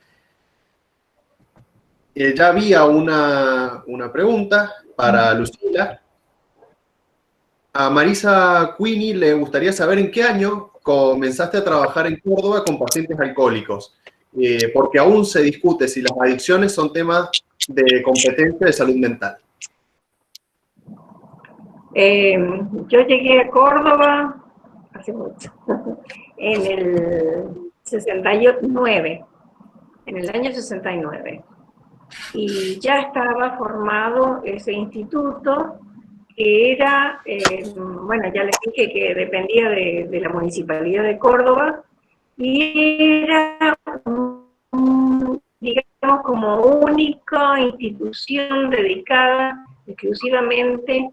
Ya había una pregunta para Lucila. A Marisa Queenie le gustaría saber en qué año comenzaste a trabajar en Córdoba con pacientes alcohólicos, porque aún se discute si las adicciones son temas de competencia de salud mental. Yo llegué a Córdoba hace mucho, en el 69, en el año 69. Y ya estaba formado ese instituto que era, bueno, ya les dije que dependía de la Municipalidad de Córdoba, y era, digamos, como única institución dedicada exclusivamente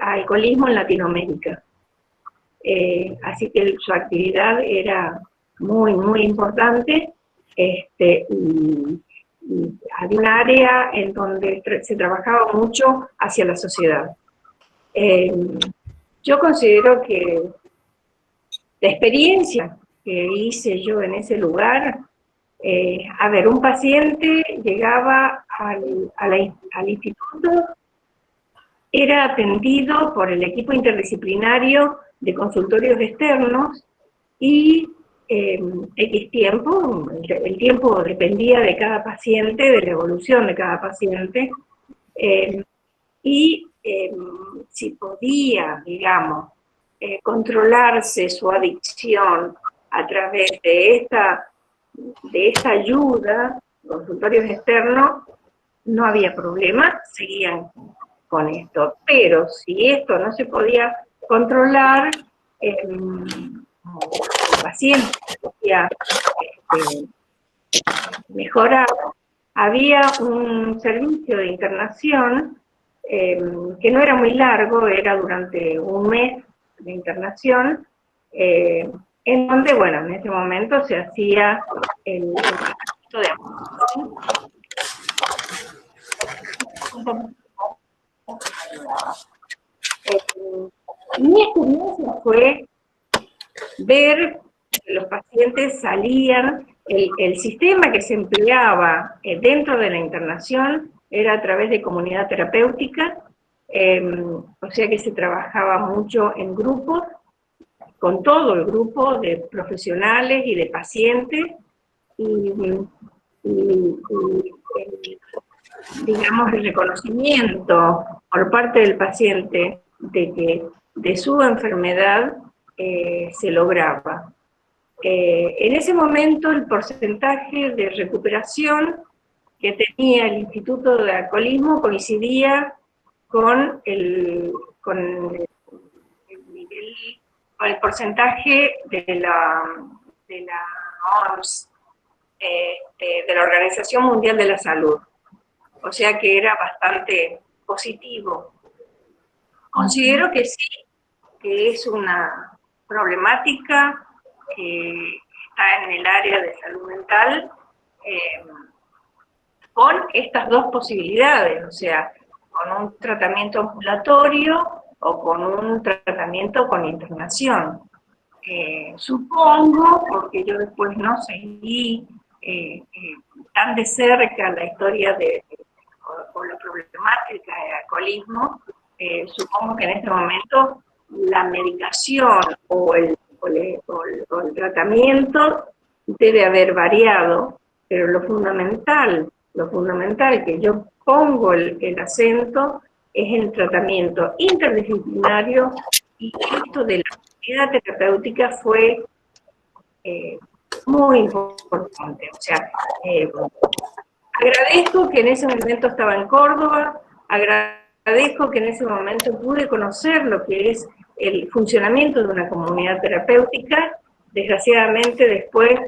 a alcoholismo en Latinoamérica. Así que su actividad era muy, muy importante, y había un área en donde se trabajaba mucho hacia la sociedad. Yo considero que la experiencia que hice yo en ese lugar, a ver, un paciente llegaba al instituto, era atendido por el equipo interdisciplinario de consultorios externos y X tiempo, el tiempo dependía de cada paciente, de la evolución de cada paciente, y si podía, digamos, controlarse su adicción a través de esta ayuda, consultorios externos, no había problema, seguían con esto. Pero si esto no se podía controlar, el paciente podía mejorar. Había un servicio de internación que no era muy largo, era durante un mes de internación, en donde, bueno, en ese momento se hacía el tratamiento de adicción. Mi experiencia fue ver que los pacientes salían, el sistema que se empleaba dentro de la internación era a través de comunidad terapéutica, o sea que se trabajaba mucho en grupos, con todo el grupo de profesionales y de pacientes, y digamos, el reconocimiento por parte del paciente de su enfermedad se lograba. En ese momento el porcentaje de recuperación que tenía el Instituto de Alcoholismo coincidía con el porcentaje de la OMS, de la Organización Mundial de la Salud. O sea que era bastante positivo. Considero que sí, que es una problemática que está en el área de salud mental, con estas dos posibilidades, o sea, con un tratamiento ambulatorio o con un tratamiento con internación. Supongo, porque yo después no seguí tan de cerca la historia o la problemática del alcoholismo, supongo que en este momento la medicación o el tratamiento debe haber variado, pero lo fundamental que yo pongo el acento es el tratamiento interdisciplinario, y esto de la comunidad terapéutica fue muy importante. O sea, agradezco que en ese momento estaba en Córdoba, agradezco que en ese momento pude conocer lo que es el funcionamiento de una comunidad terapéutica. Desgraciadamente después,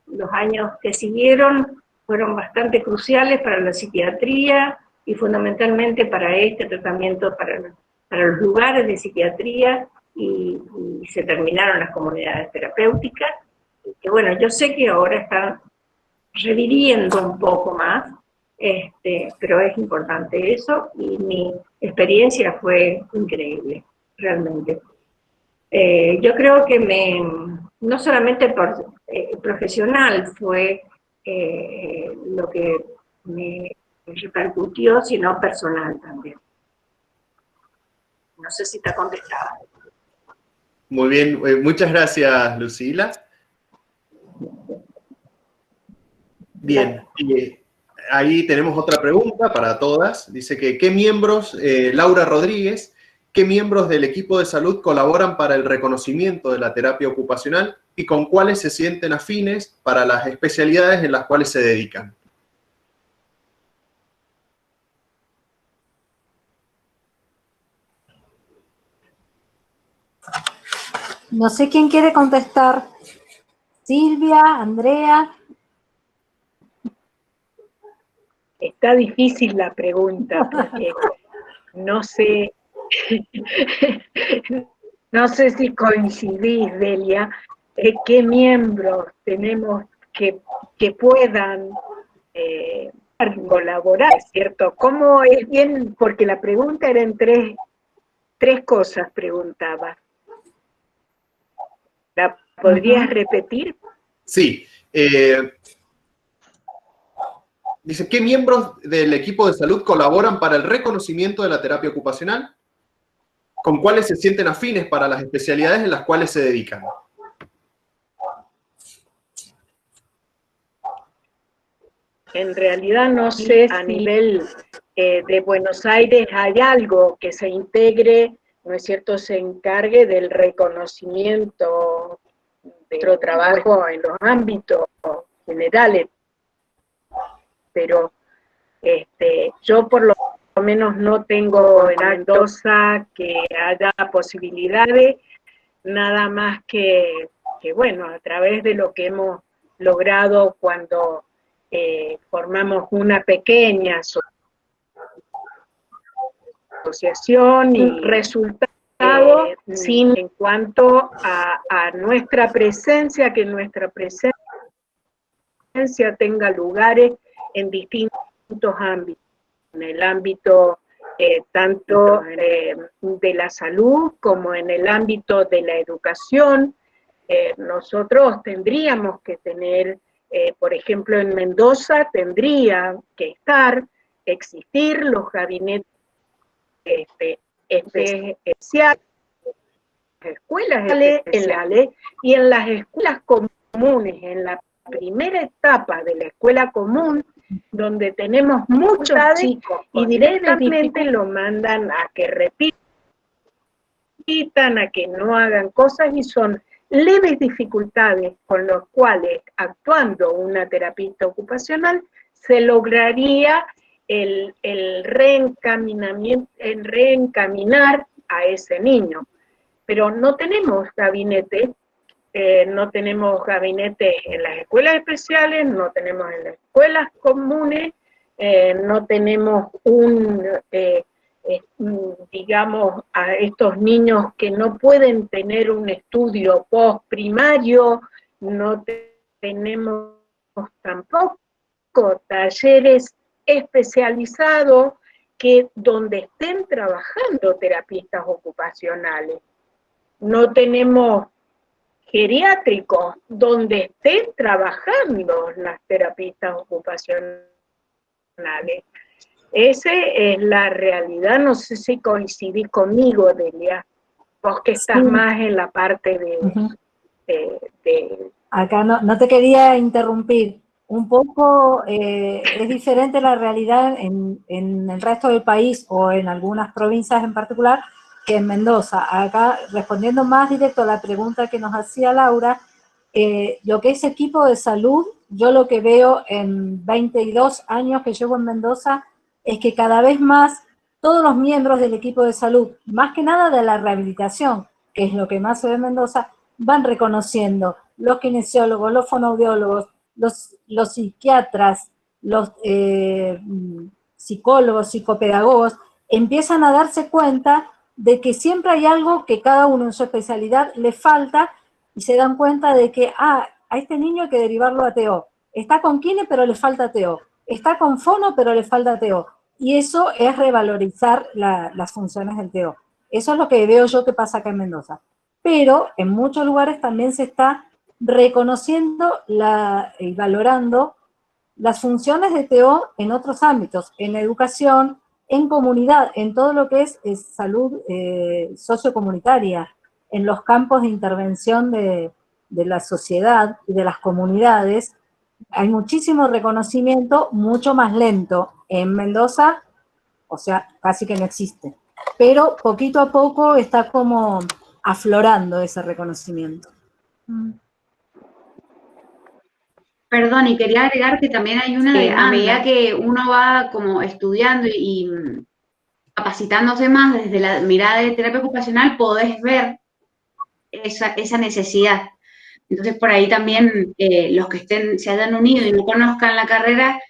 los años que siguieron fueron bastante cruciales para la psiquiatría y fundamentalmente para este tratamiento, para los lugares de psiquiatría, y se terminaron las comunidades terapéuticas, que bueno, yo sé que ahora están reviviendo un poco más, pero es importante eso, y mi experiencia fue increíble, realmente. Yo creo que no solamente profesional fue lo que me repercutió, sino personal también. No sé si está contestada. Muy bien, muchas gracias, Lucila. Bien, ahí tenemos otra pregunta para todas. Dice que, ¿qué miembros, Laura Rodríguez, qué miembros del equipo de salud colaboran para el reconocimiento de la terapia ocupacional y con cuáles se sienten afines para las especialidades en las cuales se dedican? No sé quién quiere contestar. Silvia, Andrea. Está difícil la pregunta porque no sé, no sé si coincidís, Delia, qué miembros tenemos que puedan colaborar, ¿cierto? ¿Cómo es bien? Porque la pregunta era en tres cosas, preguntaba. ¿La podrías repetir? Sí. Dice, ¿qué miembros del equipo de salud colaboran para el reconocimiento de la terapia ocupacional? ¿Con cuáles se sienten afines para las especialidades en las cuales se dedican? En realidad no sé si a nivel de Buenos Aires hay algo que se integre, ¿no es cierto?, se encargue del reconocimiento de nuestro trabajo en los ámbitos generales. Pero yo por lo menos no tengo en Mendoza que haya posibilidades, nada más que bueno, a través de lo que hemos logrado cuando formamos una pequeña asociación y resultado en cuanto a nuestra presencia, que nuestra presencia tenga lugares en distintos ámbitos, en el ámbito tanto de la salud como en el ámbito de la educación. Nosotros tendríamos que tener, por ejemplo, en Mendoza tendría que existir los gabinetes especiales, escuelas especiales, y en las escuelas comunes, en la primera etapa de la escuela común, donde tenemos muchos chicos y directamente lo mandan a que repitan, a que no hagan cosas, y son leves dificultades con los cuales, actuando una terapista ocupacional, se lograría el reencaminar a ese niño. Pero no tenemos gabinetes no tenemos gabinetes en las escuelas especiales, no tenemos en las escuelas comunes, no tenemos digamos, a estos niños que no pueden tener un estudio postprimario, no tenemos tampoco talleres especializados donde estén trabajando terapistas ocupacionales. No tenemos geriátricos donde estén trabajando las terapistas ocupacionales. Esa es la realidad. No sé si coincidís conmigo, Delia, vos que estás más en la parte de... Acá no te quería interrumpir. Un poco es diferente la realidad en el resto del país o en algunas provincias en particular que en Mendoza. Acá, respondiendo más directo a la pregunta que nos hacía Laura, lo que es equipo de salud, yo lo que veo en 22 años que llevo en Mendoza es que cada vez más todos los miembros del equipo de salud, más que nada de la rehabilitación, que es lo que más se ve en Mendoza, van reconociendo los kinesiólogos, los fonoaudiólogos, los psiquiatras, los psicólogos, psicopedagogos, empiezan a darse cuenta de que siempre hay algo que cada uno en su especialidad le falta y se dan cuenta de que, a este niño hay que derivarlo a TO. Está con kine, pero le falta TO. Está con fono, pero le falta TO. Y eso es revalorizar las funciones del TO. Eso es lo que veo yo que pasa acá en Mendoza. Pero en muchos lugares también se está reconociendo y valorando las funciones de TO en otros ámbitos, en la educación, en comunidad, en todo lo que es salud sociocomunitaria, en los campos de intervención de la sociedad y de las comunidades. Hay muchísimo reconocimiento, mucho más lento. En Mendoza, o sea, casi que no existe. Pero poquito a poco está como aflorando ese reconocimiento. Perdón, y quería agregar que también hay una demanda. A medida que uno va como estudiando y capacitándose más desde la mirada de terapia ocupacional, podés ver esa necesidad. Entonces, por ahí también los que se hayan unido y no conozcan la carrera,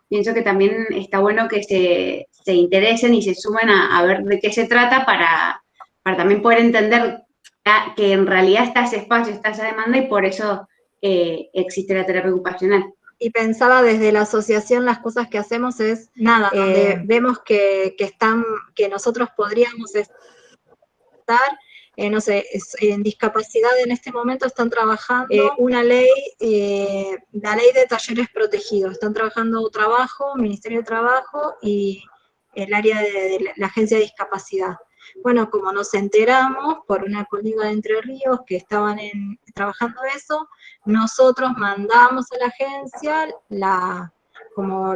pienso que también está bueno que se interesen y se sumen a ver de qué se trata para también poder entender que en realidad está ese espacio, está esa demanda y por eso existe la terapia ocupacional. Y pensaba desde la asociación, las cosas que hacemos es, donde vemos que nosotros podríamos estar, no sé, en discapacidad en este momento están trabajando una ley, la ley de talleres protegidos, están trabajando Trabajo, Ministerio de Trabajo y el área de la Agencia de Discapacidad. Bueno, como nos enteramos por una colega de Entre Ríos que estaban trabajando eso, nosotros mandamos a la agencia como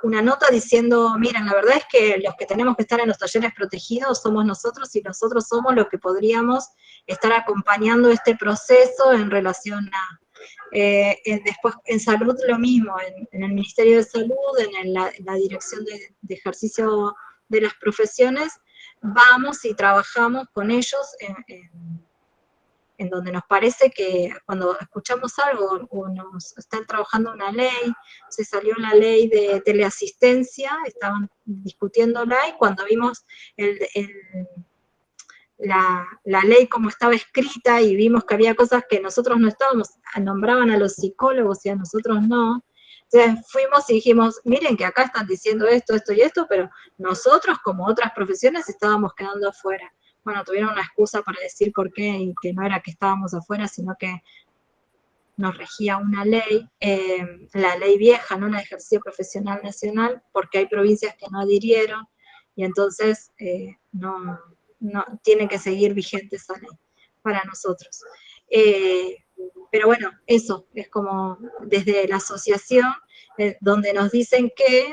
una nota diciendo, miren, la verdad es que los que tenemos que estar en los talleres protegidos somos nosotros y nosotros somos los que podríamos estar acompañando este proceso en relación a... después en salud lo mismo, en el Ministerio de Salud, en la Dirección de Ejercicio de las Profesiones, vamos y trabajamos con ellos en donde nos parece que cuando escuchamos algo o nos están trabajando una ley, se salió la ley de teleasistencia, estaban discutiéndola y cuando vimos la ley como estaba escrita y vimos que había cosas que nosotros no estábamos, nombraban a los psicólogos y a nosotros no, entonces fuimos y dijimos, miren que acá están diciendo esto, esto y esto, pero nosotros como otras profesiones estábamos quedando afuera. Bueno, tuvieron una excusa para decir por qué, y que no era que estábamos afuera, sino que nos regía una ley, la ley vieja, no la de ejercicio profesional nacional, porque hay provincias que no adhirieron, y entonces no tiene que seguir vigente esa ley para nosotros. Pero bueno, eso es como desde la asociación, donde nos dicen que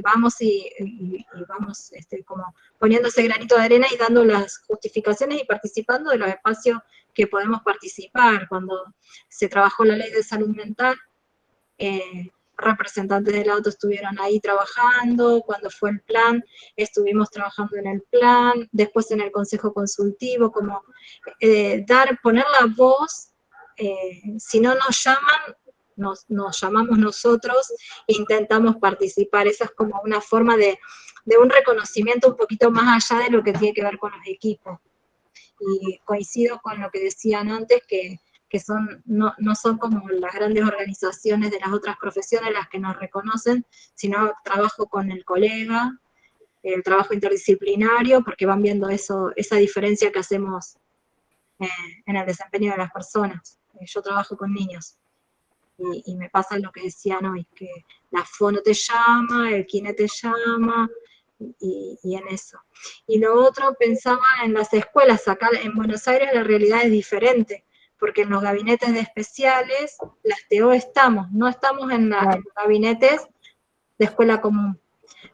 vamos y vamos como poniendo ese granito de arena y dando las justificaciones y participando de los espacios que podemos participar. Cuando se trabajó la ley de salud mental, representantes del auto estuvieron ahí trabajando, cuando fue el plan, estuvimos trabajando en el plan, después en el consejo consultivo, como poner la voz, si no nos llaman, nos llamamos nosotros e intentamos participar. Esa es como una forma de un reconocimiento un poquito más allá de lo que tiene que ver con los equipos. Y coincido con lo que decían antes, que no son como las grandes organizaciones de las otras profesiones las que nos reconocen, sino trabajo con el colega, el trabajo interdisciplinario, porque van viendo esa diferencia que hacemos en el desempeño de las personas. Yo trabajo con niños, y me pasa lo que decían hoy, que la fono te llama, el kine te llama, y en eso. Y lo otro, pensaba en las escuelas. Acá en Buenos Aires la realidad es diferente, porque en los gabinetes de especiales, las TO no estamos en los gabinetes de escuela común,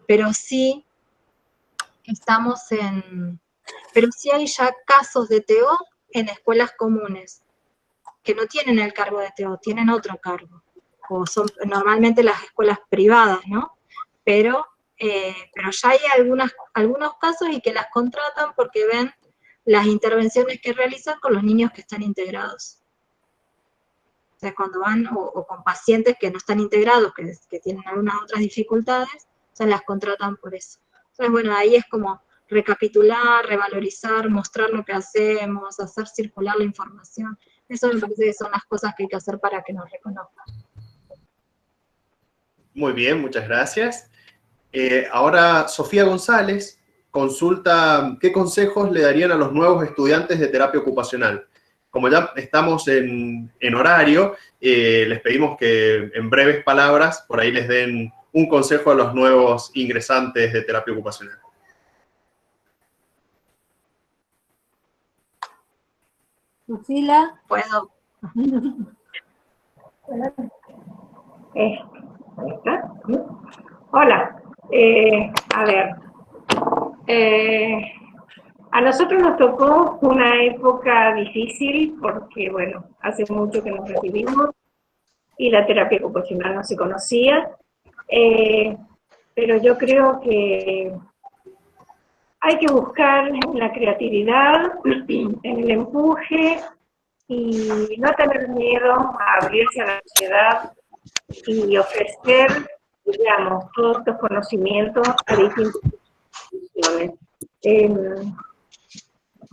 pero sí hay ya casos de TO en escuelas comunes, que no tienen el cargo de TO, tienen otro cargo, o son normalmente las escuelas privadas, ¿no? Pero ya hay algunos casos y que las contratan porque ven las intervenciones que realizan con los niños que están integrados. O sea, cuando van o con pacientes que no están integrados, que tienen algunas otras dificultades, se las contratan por eso. Entonces, bueno, ahí es como recapitular, revalorizar, mostrar lo que hacemos, hacer circular la información. Eso me parece que son las cosas que hay que hacer para que nos reconozcan. Muy bien, muchas gracias. Ahora, Sofía González consulta qué consejos le darían a los nuevos estudiantes de terapia ocupacional. Como ya estamos en horario, les pedimos que en breves palabras por ahí les den un consejo a los nuevos ingresantes de terapia ocupacional. Lucila. ¿Puedo? Hola. A ver. A nosotros nos tocó una época difícil porque, bueno, hace mucho que nos recibimos y la terapia ocupacional no se conocía, pero yo creo que hay que buscar la creatividad, en el empuje y no tener miedo a abrirse a la sociedad y ofrecer, digamos, todos estos conocimientos a distintas instituciones.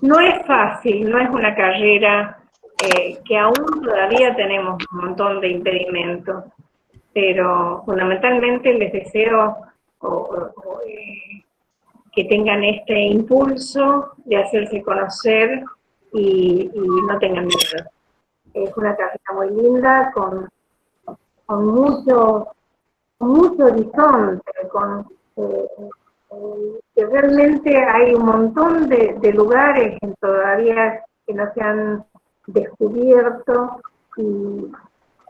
No es fácil, no es una carrera que aún todavía tenemos un montón de impedimentos, pero fundamentalmente les deseo que tengan este impulso de hacerse conocer y no tengan miedo. Es una carrera muy linda, con mucho horizonte, que realmente hay un montón de lugares todavía que no se han descubierto,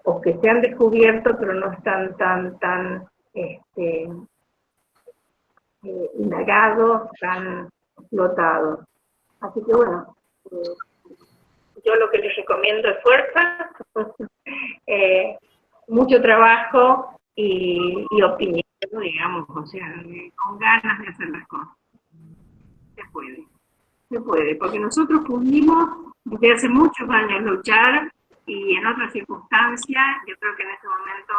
o que se han descubierto pero no están tan indagados, tan explotados. Así que bueno, yo lo que les recomiendo es fuerza, mucho trabajo y opinión, digamos, o sea, con ganas de hacer las cosas. Se puede, porque nosotros pudimos desde hace muchos años luchar y en otras circunstancias, yo creo que en este momento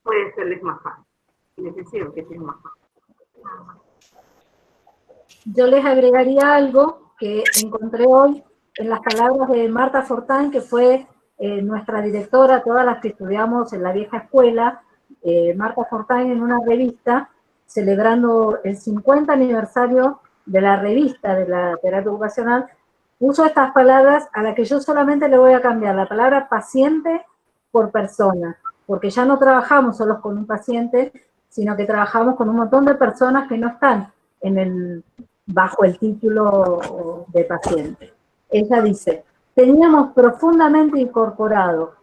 puede serles más fácil. Les deseo que sea más fácil. Yo les agregaría algo que encontré hoy en las palabras de Marta Fortán, que fue nuestra directora, todas las que estudiamos en la vieja escuela. Marta Fortán, en una revista, celebrando el 50 aniversario de la revista de la terapia ocupacional, uso estas palabras a las que yo solamente le voy a cambiar la palabra paciente por persona, porque ya no trabajamos solo con un paciente, sino que trabajamos con un montón de personas que no están bajo el título de paciente. Ella dice: teníamos profundamente incorporado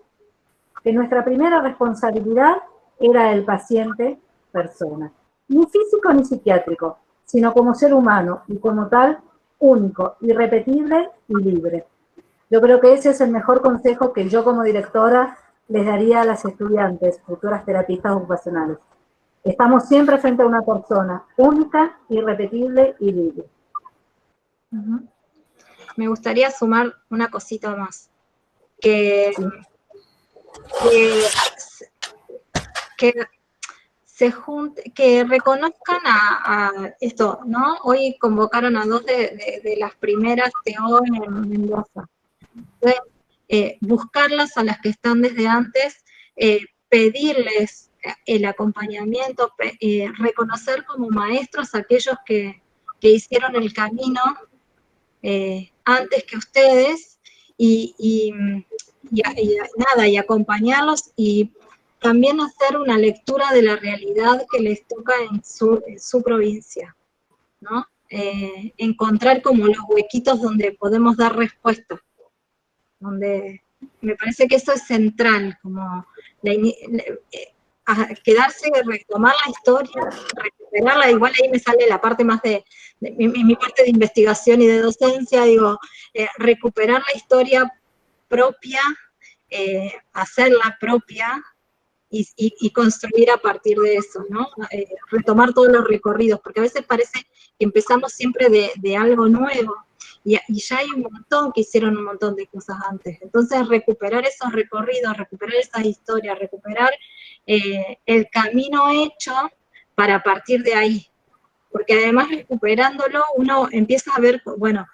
que nuestra primera responsabilidad era el paciente persona, ni físico ni psiquiátrico, sino como ser humano y como tal, único, irrepetible y libre. Yo creo que ese es el mejor consejo que yo como directora les daría a las estudiantes, futuras terapistas ocupacionales? Estamos siempre frente a una persona única, irrepetible y libre. Me gustaría sumar una cosita más, que reconozcan a esto, ¿no? Hoy convocaron a 2 de las primeras TO en Mendoza. Entonces, buscarlas a las que están desde antes, pedirles el acompañamiento, reconocer como maestros a aquellos que hicieron el camino antes que ustedes, y acompañarlos, y también hacer una lectura de la realidad que les toca en su provincia, ¿no? Encontrar como los huequitos donde podemos dar respuesta, donde me parece que eso es central, como quedarse, retomar la historia, recuperarla. Igual ahí me sale la parte más de mi parte de investigación y de docencia, digo, recuperar la historia propia, hacerla propia, y construir a partir de eso, ¿no? Retomar todos los recorridos, porque a veces parece que empezamos siempre de algo nuevo, y ya hay un montón que hicieron un montón de cosas antes. Entonces, recuperar esos recorridos, recuperar esas historias, recuperar el camino hecho para partir de ahí. Porque además, recuperándolo, uno empieza a ver, bueno,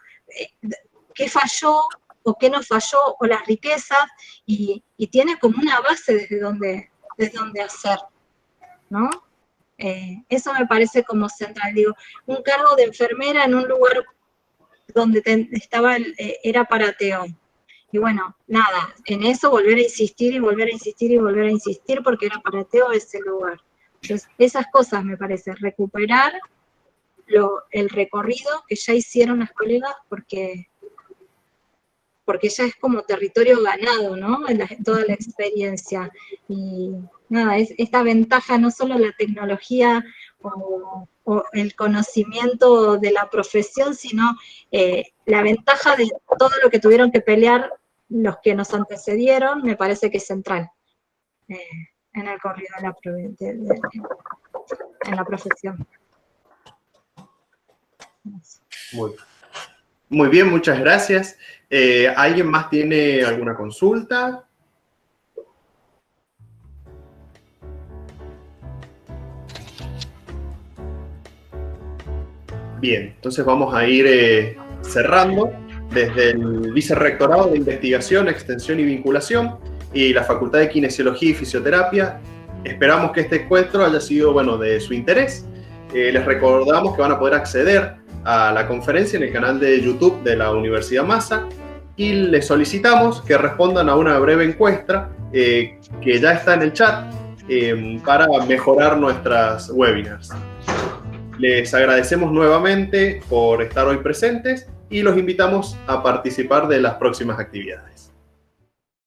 qué falló o qué no falló, o las riquezas, y tiene como una base desde donde hacer, ¿no? Eso me parece como central. Digo, un cargo de enfermera en un lugar donde era para TO. Y bueno, nada, en eso volver a insistir y volver a insistir y volver a insistir, porque era para TO ese lugar. Entonces, esas cosas me parece, recuperar el recorrido que ya hicieron las colegas, porque ya es como territorio ganado, ¿no? Toda la experiencia. Y nada, esta ventaja, no solo la tecnología o el conocimiento de la profesión, sino la ventaja de todo lo que tuvieron que pelear los que nos antecedieron, me parece que es central en el corrido en la profesión. Muy bien, muchas gracias. ¿Alguien más tiene alguna consulta? Bien, entonces vamos a ir cerrando. Desde el Vicerrectorado de Investigación, Extensión y Vinculación y la Facultad de Kinesiología y Fisioterapia, esperamos que este encuentro haya sido, bueno, de su interés. Les recordamos que van a poder acceder a la conferencia en el canal de YouTube de la Universidad Massa, y les solicitamos que respondan a una breve encuesta que ya está en el chat para mejorar nuestras webinars. Les agradecemos nuevamente por estar hoy presentes y los invitamos a participar de las próximas actividades.